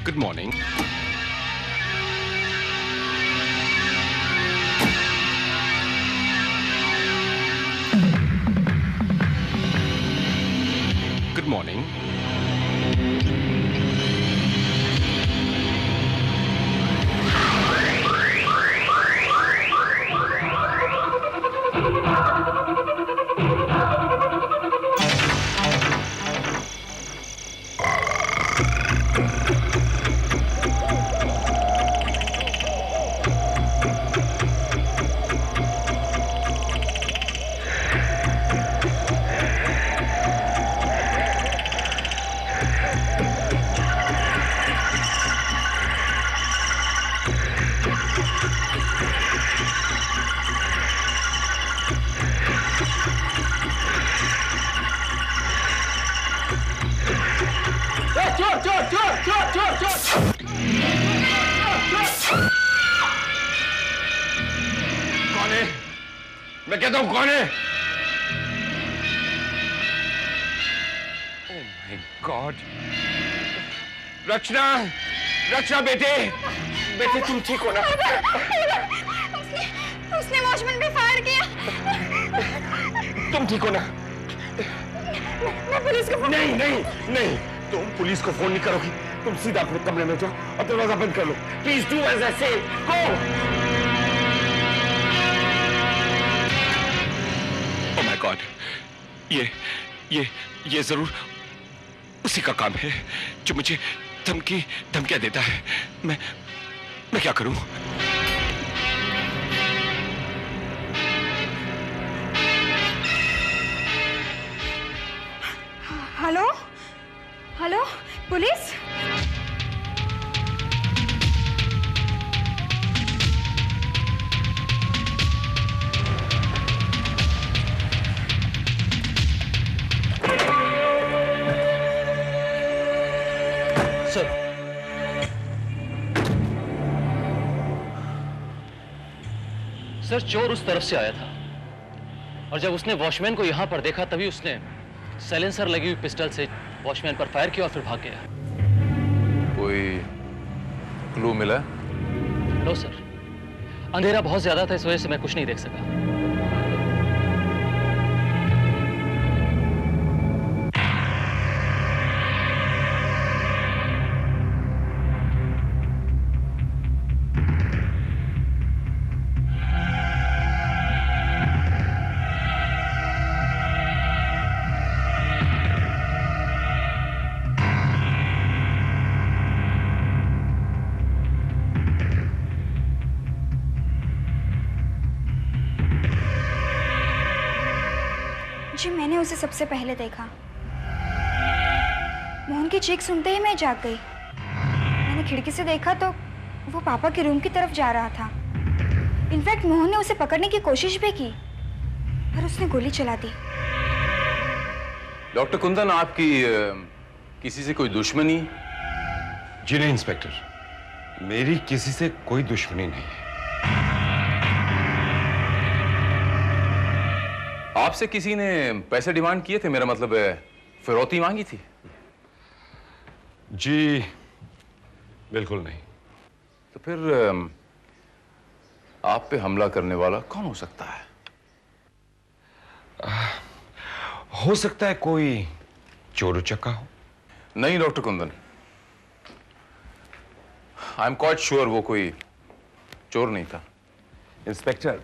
Good morning. Good morning. मैं कहता हूं कौन है? Oh my God! रचना, रचना बेटे, बेटे तुम ठीक हो ना? उसने वॉचमैन पे फायर किया। तुम ठीक हो ना? मैं पुलिस को फोन नहीं नहीं नहीं, तुम पुलिस को फोन नहीं करोगी। तुम सीधा अपने कमरे में जाओ और दरवाजा बंद कर लो। प्लीज डू एज आई से। गो। ओह माय गॉड, ये जरूर उसी का काम है जो मुझे धमकियां देता है। मैं क्या करूं? Hello hello, police? Sir, sir चोर उस तरफ से आया था और जब उसने वॉचमैन को यहां पर देखा तभी उसने साइलेंसर लगी हुई पिस्टल से वॉचमैन पर फायर किया और फिर भाग गया। कोई क्लू मिला? नो सर, अंधेरा बहुत ज्यादा था, इस वजह से मैं कुछ नहीं देख सका। जी, मैंने उसे सबसे पहले देखा। मोहन की चीख सुनते ही मैं जाग गई। मैंने खिड़की से देखा तो वो पापा के रूम की तरफ जा रहा था। इनफैक्ट मोहन ने उसे पकड़ने की कोशिश भी की पर उसने गोली चला दी। डॉक्टर कुंदन, आपकी किसी से कोई दुश्मनी? जी नहीं इंस्पेक्टर, मेरी किसी से कोई दुश्मनी नहीं है। आपसे किसी ने पैसे डिमांड किए थे? मेरा मतलब है फिरौती मांगी थी? जी बिल्कुल नहीं। तो फिर आप पे हमला करने वाला कौन हो सकता है? हो सकता है कोई चोर उचक्का हो। नहीं doctor Kundan, I am quite sure वो कोई चोर नहीं था। इंस्पेक्टर,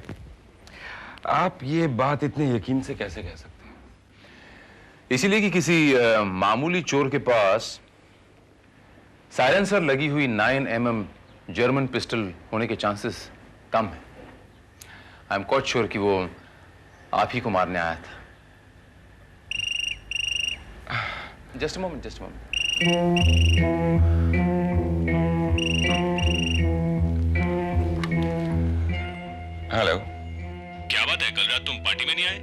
आप ये बात इतने यकीन से कैसे कह सकते हैं? इसीलिए कि किसी मामूली चोर के पास साइलेंसर लगी हुई 9mm जर्मन पिस्टल होने के चांसेस कम है। आई एम क्वाइट श्योर कि वो आप ही को मारने आया था। Just a moment, just a moment. Hello. क्या बात है, कल रात तुम पार्टी में नहीं आए?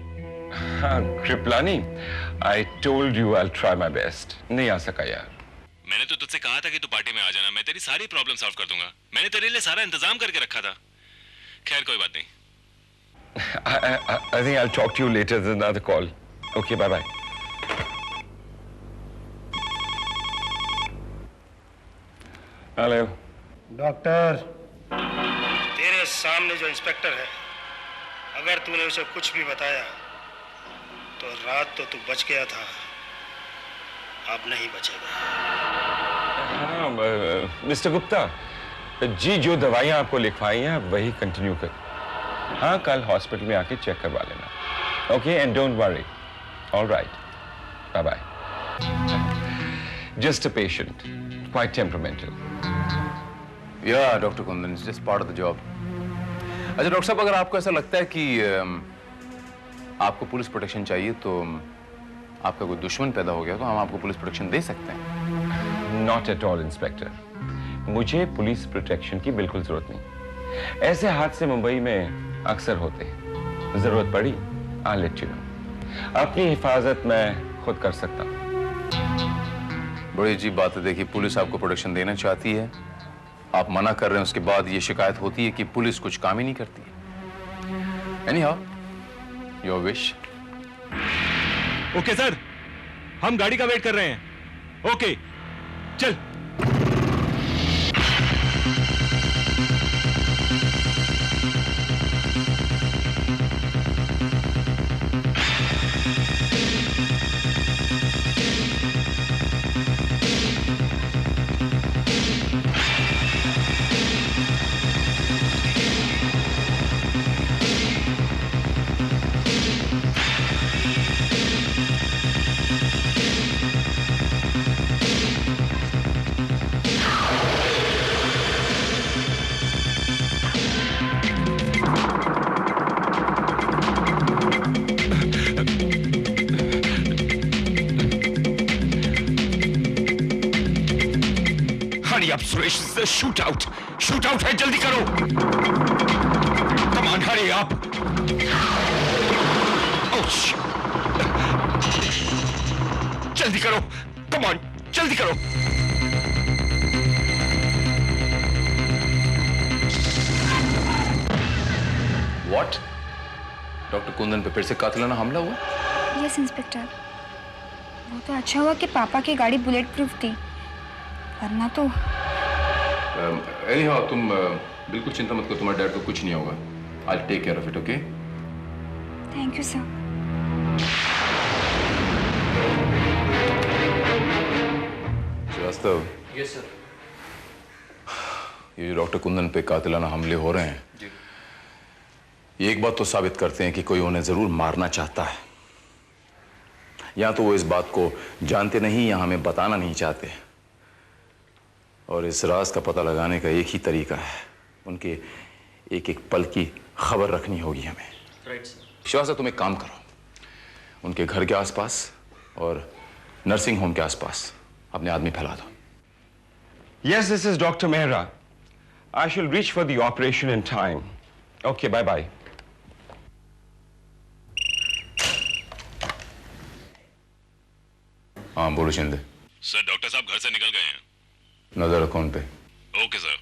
हाँ Kripalani, I told you I try my best. नहीं आ सका यार। मैंने तो तुझसे कहा था कि तू पार्टी में आ जाना, मैं तेरी सारी प्रॉब्लम सॉल्व कर दूंगा। मैंने तेरे लिए सारा इंतजाम करके रखा था। खैर कोई बात नहीं। I think I'll talk to you later. There's another call. Okay, bye bye. Hello doctor, तेरे सामने जो इंस्पेक्टर है, अगर तूने उसे कुछ भी बताया तो रात तो तू बच गया था, अब नहीं बचेगा। हाँ मिस्टर गुप्ता जी, जो दवाइयाँ आपको लिखवाई हैं आप वही कंटिन्यू कर। हाँ, कल हॉस्पिटल में आके चेक करवा लेना। Okay, and don't worry. All right, bye bye. Just a patient, quite temperamental. या doctor Kundan, it's just part of the job. अच्छा डॉक्टर साहब, अगर आपको ऐसा लगता है कि आपको पुलिस प्रोटेक्शन चाहिए तो आपका कोई दुश्मन पैदा हो गया तो हम आपको पुलिस प्रोटेक्शन दे सकते हैं। नॉट एट ऑल इंस्पेक्टर, मुझे पुलिस प्रोटेक्शन की बिल्कुल जरूरत नहीं। ऐसे हादसे मुंबई में अक्सर होते हैं। जरूरत पड़ी I'll let you know। अपनी हिफाजत मैं खुद कर सकता हूँ। बड़ी अजीब बात है। देखिए, पुलिस आपको प्रोटेक्शन देना चाहती है, आप मना कर रहे हैं, उसके बाद ये शिकायत होती है कि पुलिस कुछ काम ही नहीं करती। Anyhow, your wish. Okay sir, हम गाड़ी का वेट कर रहे हैं। ओके, चल। Hurry up, Suresh. It's a shootout. Shootout है, जल्दी करो. Come on, hurry up. Oh, जल्दी करो. Come on, जल्दी करो. What? डॉक्टर कुंदन पे फिर से कातिलाना हमला हुआ? Yes inspector. वो तो अच्छा हुआ कि पापा की गाड़ी बुलेट प्रूफ थी, वरना तो Anyhow, तुम बिल्कुल चिंता मत करो, तुम्हारे डैड को कुछ नहीं होगा। I'll take care of it, okay? Thank you sir. Srivastava. Yes sir. ये जो डॉक्टर कुंदन पे कातिलाना हमले हो रहे हैं, ये एक बात तो साबित करते हैं कि कोई उन्हें जरूर मारना चाहता है। या तो वो इस बात को जानते नहीं या हमें बताना नहीं चाहते। और इस राज का पता लगाने का एक ही तरीका है, उनके एक एक पल की खबर रखनी होगी हमें। Right sir. श्रीवास्तव, तुम एक काम करो, उनके घर के आसपास और नर्सिंग होम के आसपास अपने आदमी फैला दो। Yes, this is Dr. Mehra. I shall reach for the operation in time. Okay, bye-bye. हाँ, बोलो शिंदे। सर, डॉक्टर साहब घर से निकल गए हैं। नजर रखो उन पे। Okay sir.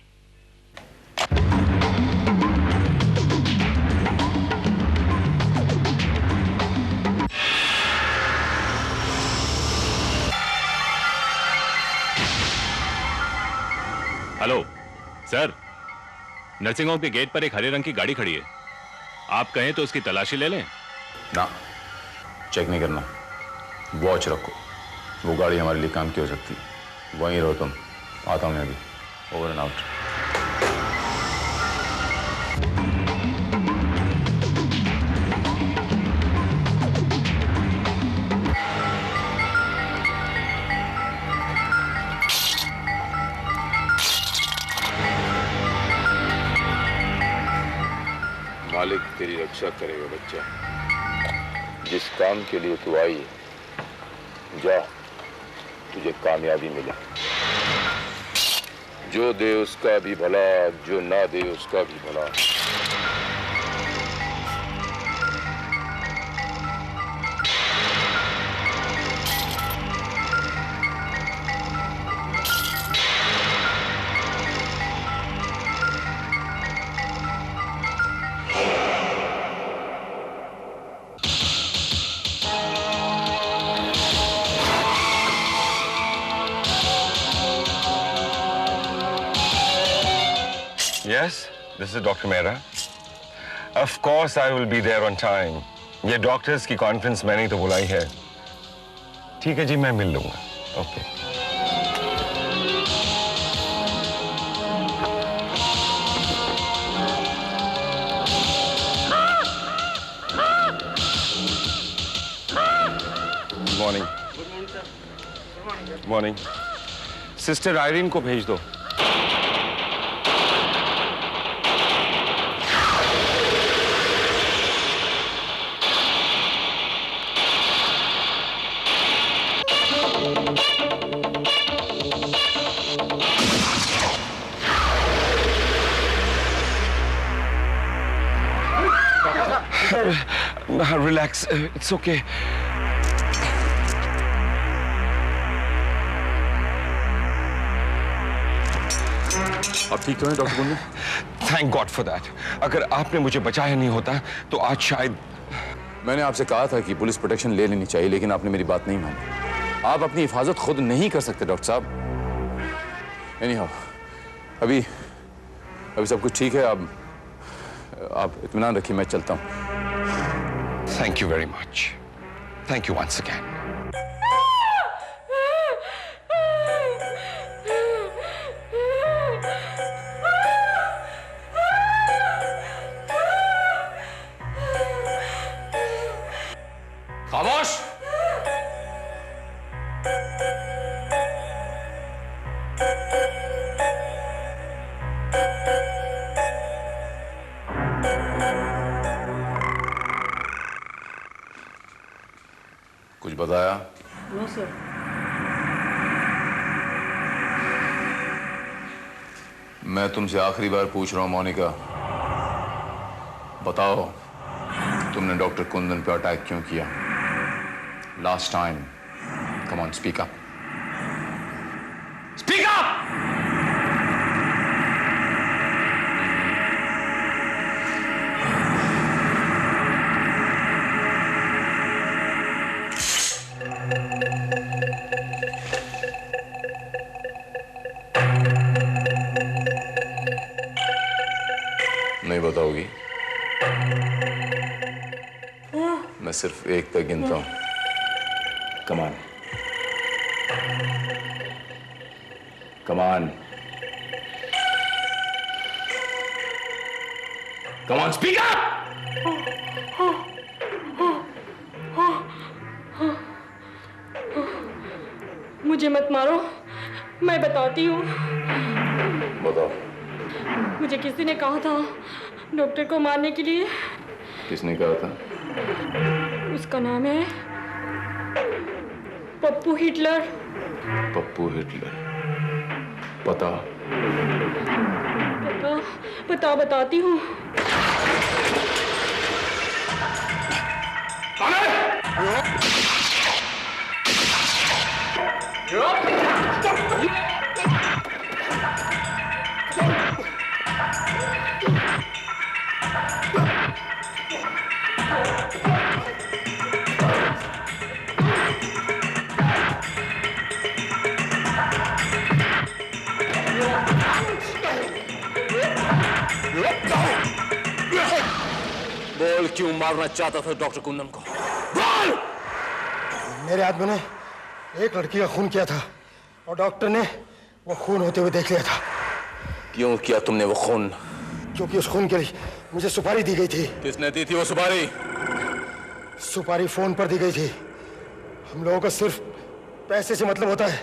Hello sir, nursing home के गेट पर एक हरे रंग की गाड़ी खड़ी है। आप कहें तो उसकी तलाशी ले लें? ना, चेक नहीं करना। वॉच रखो, वो गाड़ी हमारे लिए काम की हो सकती है। वहीं रहो तुम, आता हूं मैं अभी। Over and out. मालिक तेरी रक्षा करेगा बच्चा। जिस काम के लिए तू आई जा, तुझे कामयाबी मिले। जो दे उसका भी भला, जो ना दे उसका भी भला। Yes, this is Dr. Mehra. Of course, I will be there on time. ये डॉक्टर्स की कॉन्फ्रेंस मैंने तो बुलाई है। ठीक है जी, मैं मिल लूंगा। Okay. Good morning. Good morning. Sister Irene को भेज दो। Relax, it's okay. अब ठीक तो है doctor Kundan? Thank God for that. अगर आपने मुझे बचाया नहीं होता तो आज शायद मैंने आपसे कहा था कि पुलिस प्रोटेक्शन ले लेनी चाहिए, लेकिन आपने मेरी बात नहीं मानी। आप अपनी हिफाजत खुद नहीं कर सकते डॉक्टर साहब। एनीहाउ, अभी सब कुछ ठीक है। आप इत्मीनान रखिए, मैं चलता हूँ। Thank you very much. Thank you once again. खामोश। कुछ बताया? No sir. मैं तुमसे आखिरी बार पूछ रहा हूं मोनिका, बताओ तुमने डॉक्टर कुंदन पे अटैक क्यों किया? Last time, come on, speak up. Speak up! नहीं बताओगी? मैं सिर्फ एक तक गिनता हूं। कमान, कमान, कमान, स्पीक अप! मुझे मत मारो, मैं बताती हूँ। बताओ। मुझे किसी ने कहा था डॉक्टर को मारने के लिए। किसने कहा था? उसका नाम है पप्पू हिटलर। पप्पू हिटलर। पता? पता बताती हूँ। बोल, क्यों मारना चाहता था डॉक्टर कुंदन को? बोल! मेरे आदमी ने एक लड़की का खून किया था और डॉक्टर ने वो खून होते हुए देख लिया था। क्यों किया तुमने वो खून? क्योंकि उस खून के लिए मुझे सुपारी दी गई थी। किसने दी थी वो सुपारी? सुपारी फोन पर दी गई थी। हम लोगों को सिर्फ पैसे से मतलब होता है,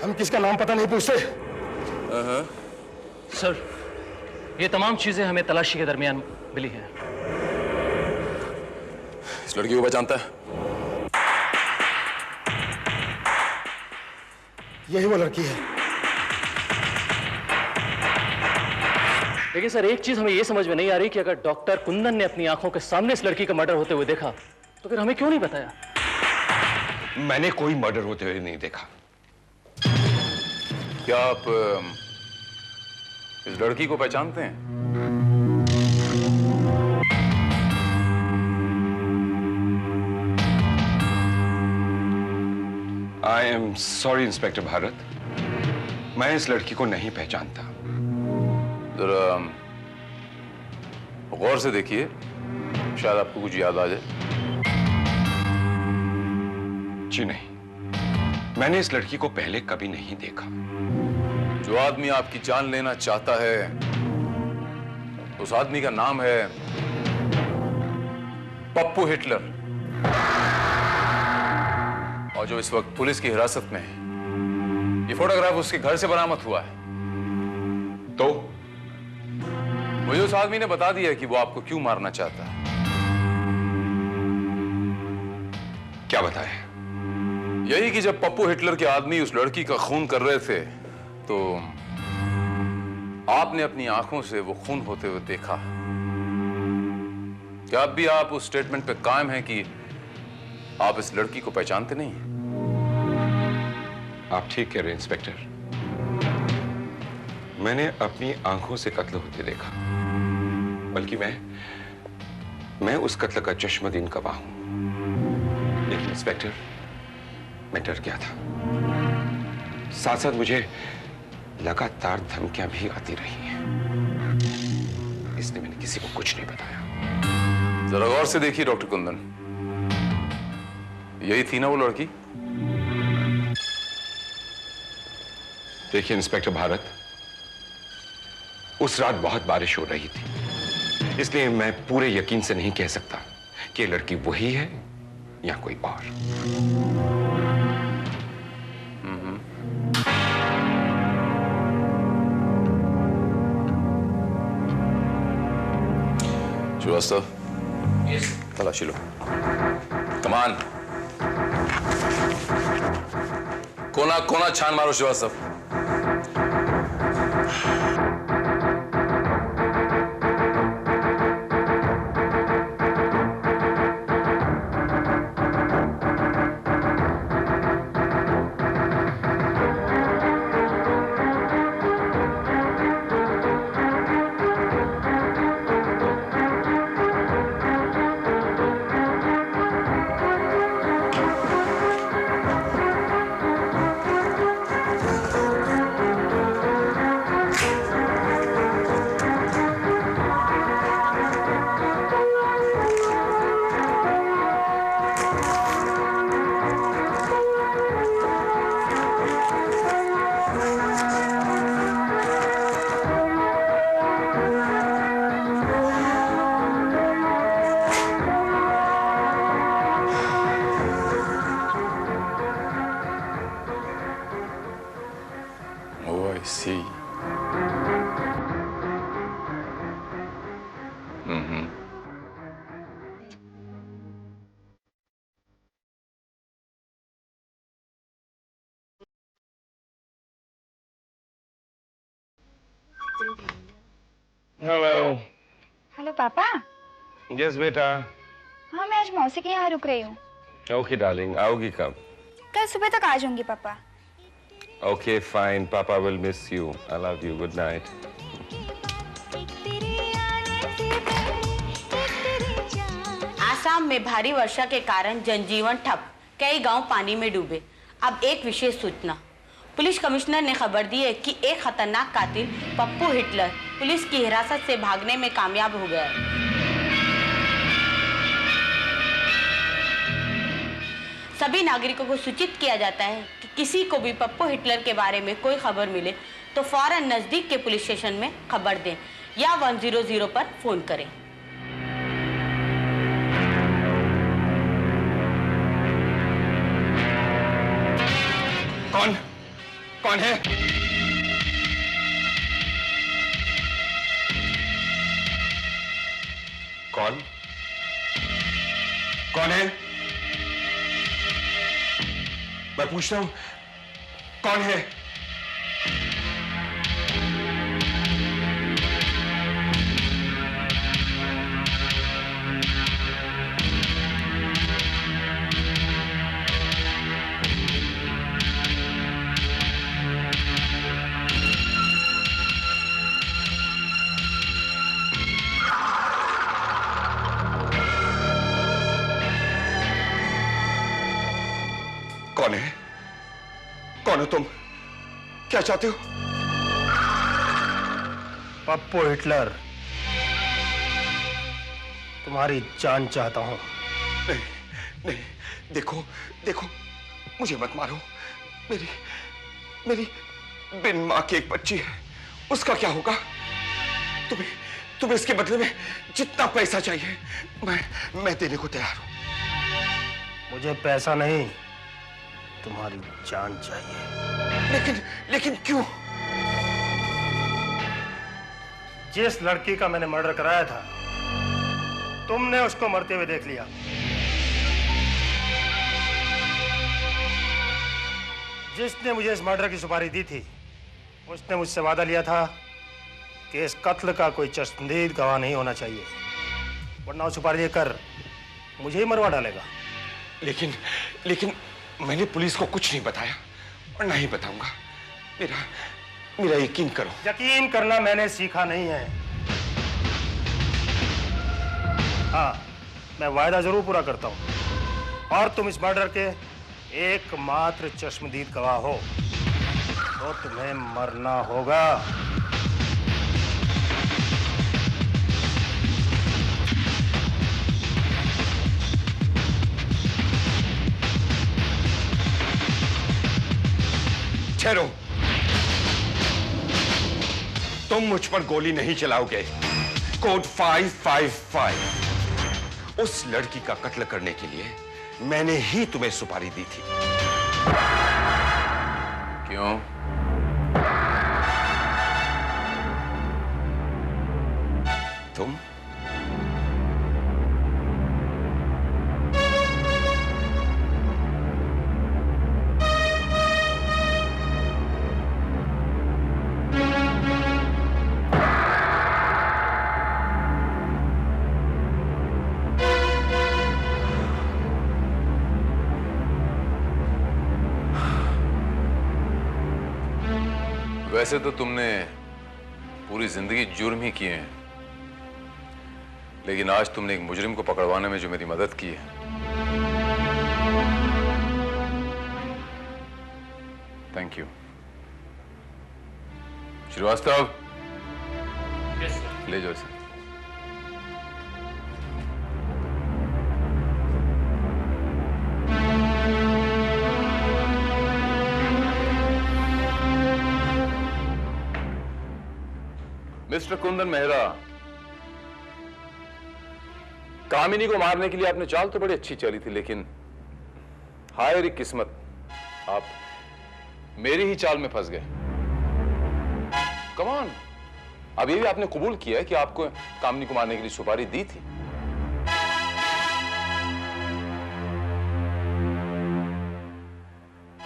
हम किसका नाम पता नहीं पूछते। सर, ये तमाम चीजें हमें तलाशी के दरमियान मिली हैं। इस लड़की को पहचानता है? यही वो लड़की है। लेकिन सर, एक चीज हमें यह समझ में नहीं आ रही कि अगर डॉक्टर कुंदन ने अपनी आंखों के सामने इस लड़की का मर्डर होते हुए देखा तो फिर हमें क्यों नहीं बताया? मैंने कोई मर्डर होते हुए नहीं देखा। क्या आप इस लड़की को पहचानते हैं? I am sorry inspector Bharat, मैं इस लड़की को नहीं पहचानता। जरा गौर से देखिए, शायद आपको कुछ याद आ जाए। जी नहीं, मैंने इस लड़की को पहले कभी नहीं देखा। जो आदमी आपकी जान लेना चाहता है, उस आदमी का नाम है पप्पू हिटलर, और जो इस वक्त पुलिस की हिरासत में है। ये फोटोग्राफ उसके घर से बरामद हुआ है। तो मुझे उस आदमी ने बता दिया कि वो आपको क्यों मारना चाहता है। क्या बताया? यही कि जब पप्पू हिटलर के आदमी उस लड़की का खून कर रहे थे तो आपने अपनी आंखों से वो खून होते हुए देखा। क्या अब भी आप उस स्टेटमेंट पे कायम हैं कि आप इस लड़की को पहचानते नहीं? आप ठीक कह रहे हैं इंस्पेक्टर, मैंने अपनी आंखों से कत्ल होते देखा, बल्कि मैं उस कत्ल का चश्मदीन गवाह हूं। लेकिन इंस्पेक्टर, मैं डर गया था। साथ साथ मुझे लगातार धमकियां भी आती रही हैं। इसलिए मैंने किसी को कुछ नहीं बताया। जरा गौर से देखिए डॉक्टर कुंदन, यही थी ना वो लड़की? देखिए इंस्पेक्टर भारत, उस रात बहुत बारिश हो रही थी, इसलिए मैं पूरे यकीन से नहीं कह सकता कि ये लड़की वही है या कोई और। श्रीवास्तव, तलाशी लो। कमान, कोना कोना छान मारो श्रीवास्तव। see. हेलो। हेलो पापा। यस बेटा। हाँ, मैं आज मौसी के यहाँ रुक रही हूँ। ओके डार्लिंग, आओगी कब? कल सुबह तक आ जाऊंगी पापा। ओके फाइन, पापा will miss you. I love you, good night. Assam में भारी वर्षा के कारण जनजीवन ठप, कई गांव पानी में डूबे। अब एक विशेष सूचना, पुलिस कमिश्नर ने खबर दी है कि एक खतरनाक कातिल पप्पू हिटलर पुलिस की हिरासत से भागने में कामयाब हो गया है। सभी नागरिकों को सूचित किया जाता है कि किसी को भी पप्पू हिटलर के बारे में कोई खबर मिले तो फौरन नजदीक के पुलिस स्टेशन में खबर दें या 100 पर फोन करें। कौन? कौन है? कौन? कौन है? मैं पूछता हूं, कौन है? कौन है? कौन हो तुम? क्या चाहते हो? पप्पू हिटलर, तुम्हारी जान चाहता हूं। नहीं, नहीं, देखो, देखो, मुझे मत मारो। मेरी बिन मां की एक बच्ची है, उसका क्या होगा? तुम्हें इसके बदले में जितना पैसा चाहिए, मैं देने को तैयार हूं। मुझे पैसा नहीं, तुम्हारी जान चाहिए। लेकिन क्यों? जिस लड़की का मैंने मर्डर कराया था, तुमने उसको मरते हुए देख लिया। जिसने मुझे इस मर्डर की सुपारी दी थी, उसने मुझसे वादा लिया था कि इस कत्ल का कोई चश्मदीद गवाह नहीं होना चाहिए, वरना वो सुपारी देकर मुझे ही मरवा डालेगा। लेकिन मैंने पुलिस को कुछ नहीं बताया और ना ही बताऊंगा। मेरा यकीन करो। यकीन करना मैंने सीखा नहीं है। हाँ, मैं वायदा जरूर पूरा करता हूं। और तुम इस मर्डर के एकमात्र चश्मदीद गवाह हो, तो तुम्हें मरना होगा। ठहरो, तुम मुझ पर गोली नहीं चलाओगे। कोड 555। उस लड़की का कत्ल करने के लिए मैंने ही तुम्हें सुपारी दी थी। क्यों? तुम वैसे तो तुमने पूरी जिंदगी जुर्म ही किए हैं, लेकिन आज तुमने एक मुजरिम को पकड़वाने में जो मेरी मदद की है, थैंक यू। श्रीवास्तव, ले जाओ इसे। मिस्टर कुंदन मेहरा, कामिनी को मारने के लिए आपने चाल तो बड़ी अच्छी चली थी, लेकिन हाय री किस्मत, आप मेरी ही चाल में फंस गए। कम ऑन, अब ये भी आपने कबूल किया है कि आपको कामिनी को मारने के लिए सुपारी दी थी।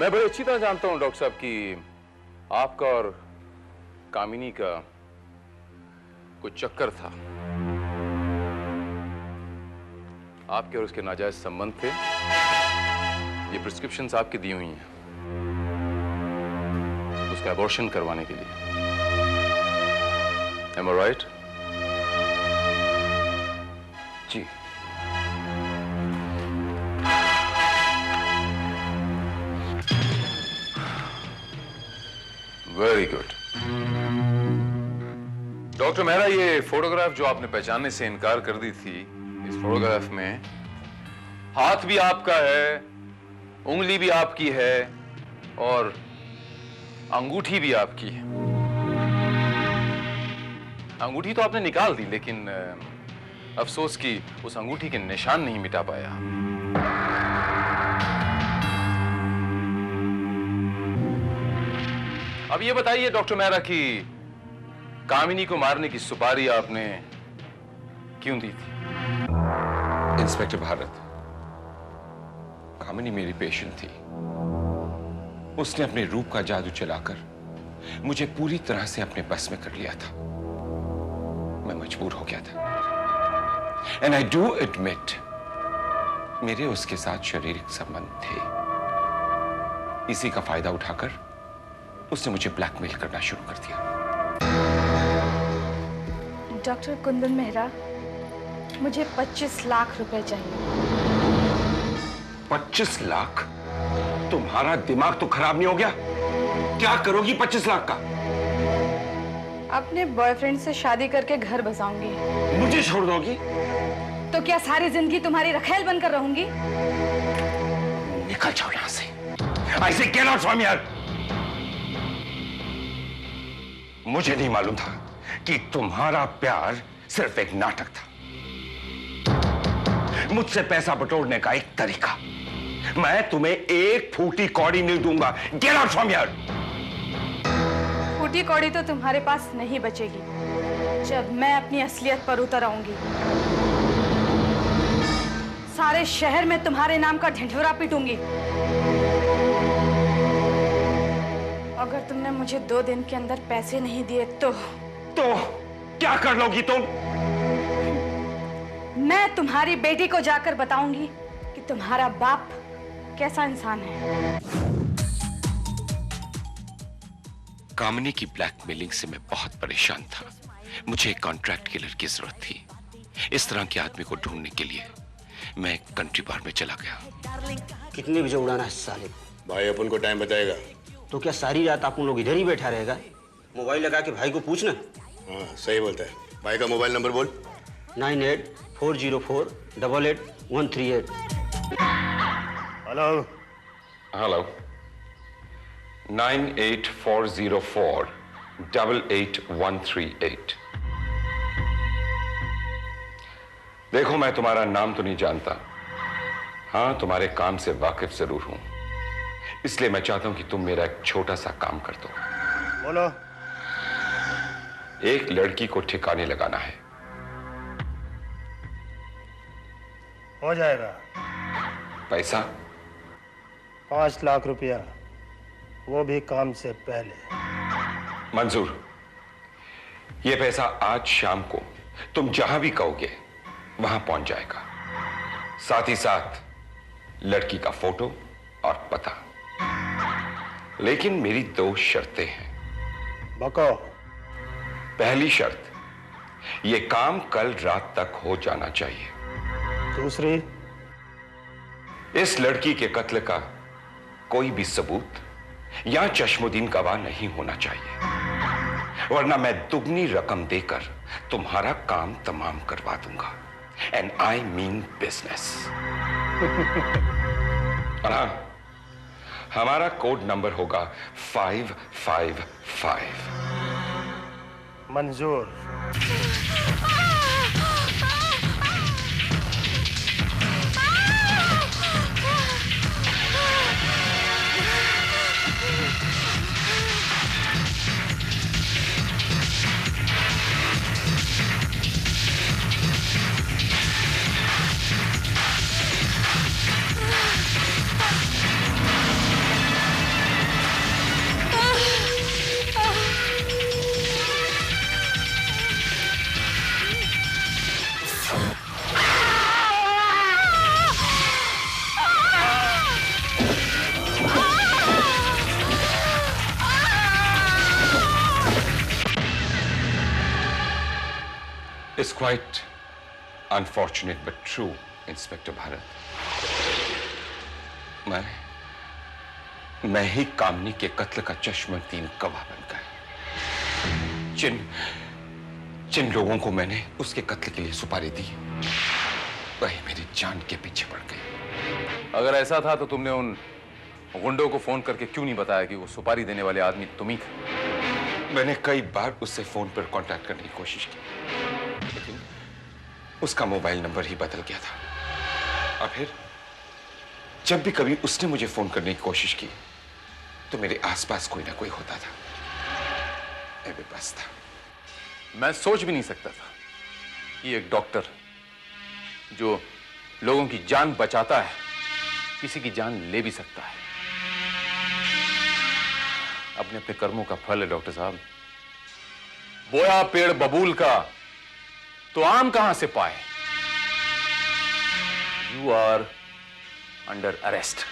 मैं बड़ी अच्छी तरह जानता हूं डॉक्टर साहब कि आपका और कामिनी का कुछ चक्कर था। आपके और उसके नाजायज संबंध थे। ये प्रिस्क्रिप्शंस आपकी दी हुई हैं उसका अबॉर्शन करवाने के लिए। Am I right? जी। Very good. डॉक्टर मेहरा, ये फोटोग्राफ जो आपने पहचानने से इनकार कर दी थी, इस फोटोग्राफ में हाथ भी आपका है, उंगली भी आपकी है और अंगूठी भी आपकी है। अंगूठी तो आपने निकाल दी, लेकिन अफसोस कि उस अंगूठी के निशान नहीं मिटा पाया। अब ये बताइए डॉक्टर मेहरा कि कामिनी को मारने की सुपारी आपने क्यों दी थी? इंस्पेक्टर भारत, कामिनी मेरी पेशेंट थी। उसने अपने रूप का जादू चलाकर मुझे पूरी तरह से अपने बस में कर लिया था। मैं मजबूर हो गया था। एंड आई डू एडमिट, मेरे उसके साथ शारीरिक संबंध थे। इसी का फायदा उठाकर उसने मुझे ब्लैकमेल करना शुरू कर दिया। डॉक्टर कुंदन मेहरा, मुझे 25 लाख रुपए चाहिए। 25 लाख? तुम्हारा दिमाग तो खराब नहीं हो गया? क्या करोगी 25 लाख का? अपने बॉयफ्रेंड से शादी करके घर बसाऊंगी। मुझे छोड़ दोगी? तो क्या सारी जिंदगी तुम्हारी रखेल बनकर रहूंगी? निकल जाओ यहां से। I say get out from here। मुझे नहीं मालूम था कि तुम्हारा प्यार सिर्फ एक नाटक था, मुझसे पैसा बटोरने का एक तरीका। मैं तुम्हें एक फूटी कौड़ी नहीं दूंगा। Get out from here. फूटी कौड़ी तो तुम्हारे पास नहीं बचेगी जब मैं अपनी असलियत पर उतर आऊंगी। सारे शहर में तुम्हारे नाम का ढिंढोरा पीटूंगी। अगर तुमने मुझे 2 दिन के अंदर पैसे नहीं दिए तो क्या कर लोगी तुम? मैं तुम्हारी बेटी को जाकर बताऊंगी कि तुम्हारा बाप कैसा इंसान है। कामिनी की ब्लैकमेलिंग से मैं बहुत परेशान था। मुझे एक कॉन्ट्रैक्ट किलर की जरूरत थी। इस तरह के आदमी को ढूंढने के लिए मैं कंट्री बार में चला गया। कितने बजे उड़ाना है साले को? भाई अपन को टाइम बताएगा। तो क्या सारी रात आप लोग इधर ही बैठा रहेगा? मोबाइल लगा के भाई को पूछना। हाँ सही बोलता है। भाई का मोबाइल नंबर बोल। 9840488138। Hello hello 9840488138। देखो मैं तुम्हारा नाम तो नहीं जानता, हाँ तुम्हारे काम से वाकिफ जरूर हूं, इसलिए मैं चाहता हूं कि तुम मेरा एक छोटा सा काम कर दो। बोलो। एक लड़की को ठिकाने लगाना है। हो जाएगा। पैसा 5 लाख रुपया, वो भी काम से पहले। मंजूर। ये पैसा आज शाम को तुम जहां भी कहोगे वहां पहुंच जाएगा, साथ ही साथ लड़की का फोटो और पता। लेकिन मेरी 2 शर्तें हैं। बको। पहली शर्त, ये काम कल रात तक हो जाना चाहिए। दूसरी, इस लड़की के कत्ल का कोई भी सबूत या चश्मुद्दीन गवाह नहीं होना चाहिए, वरना मैं दुगनी रकम देकर तुम्हारा काम तमाम करवा दूंगा। And I mean business. और हाँ, हमारा कोड नंबर होगा 555। मंजूर। It's quite unfortunate but true, inspector Bharat. मैं ही कामनी के कत्ल का चश्मदीन गवाह बन गया। जिन लोगों को मैंने उसके कत्ल के लिए सुपारी दी, वही मेरी जान के पीछे पड़ गए। अगर ऐसा था तो तुमने उन गुंडों को फोन करके क्यों नहीं बताया कि वो सुपारी देने वाले आदमी तुम ही थे? मैंने कई बार उससे फोन पर कांटेक्ट करने की कोशिश की, लेकिन उसका मोबाइल नंबर ही बदल गया था। और फिर जब भी कभी उसने मुझे फोन करने की कोशिश की तो मेरे आसपास कोई ना कोई होता था। मैं बेबस था। मैं सोच भी नहीं सकता था कि एक डॉक्टर जो लोगों की जान बचाता है किसी की जान ले भी सकता है। अपने अपने कर्मों का फल है डॉक्टर साहब। बोया पेड़ बबूल का तो आम कहां से पाए। You are under arrest.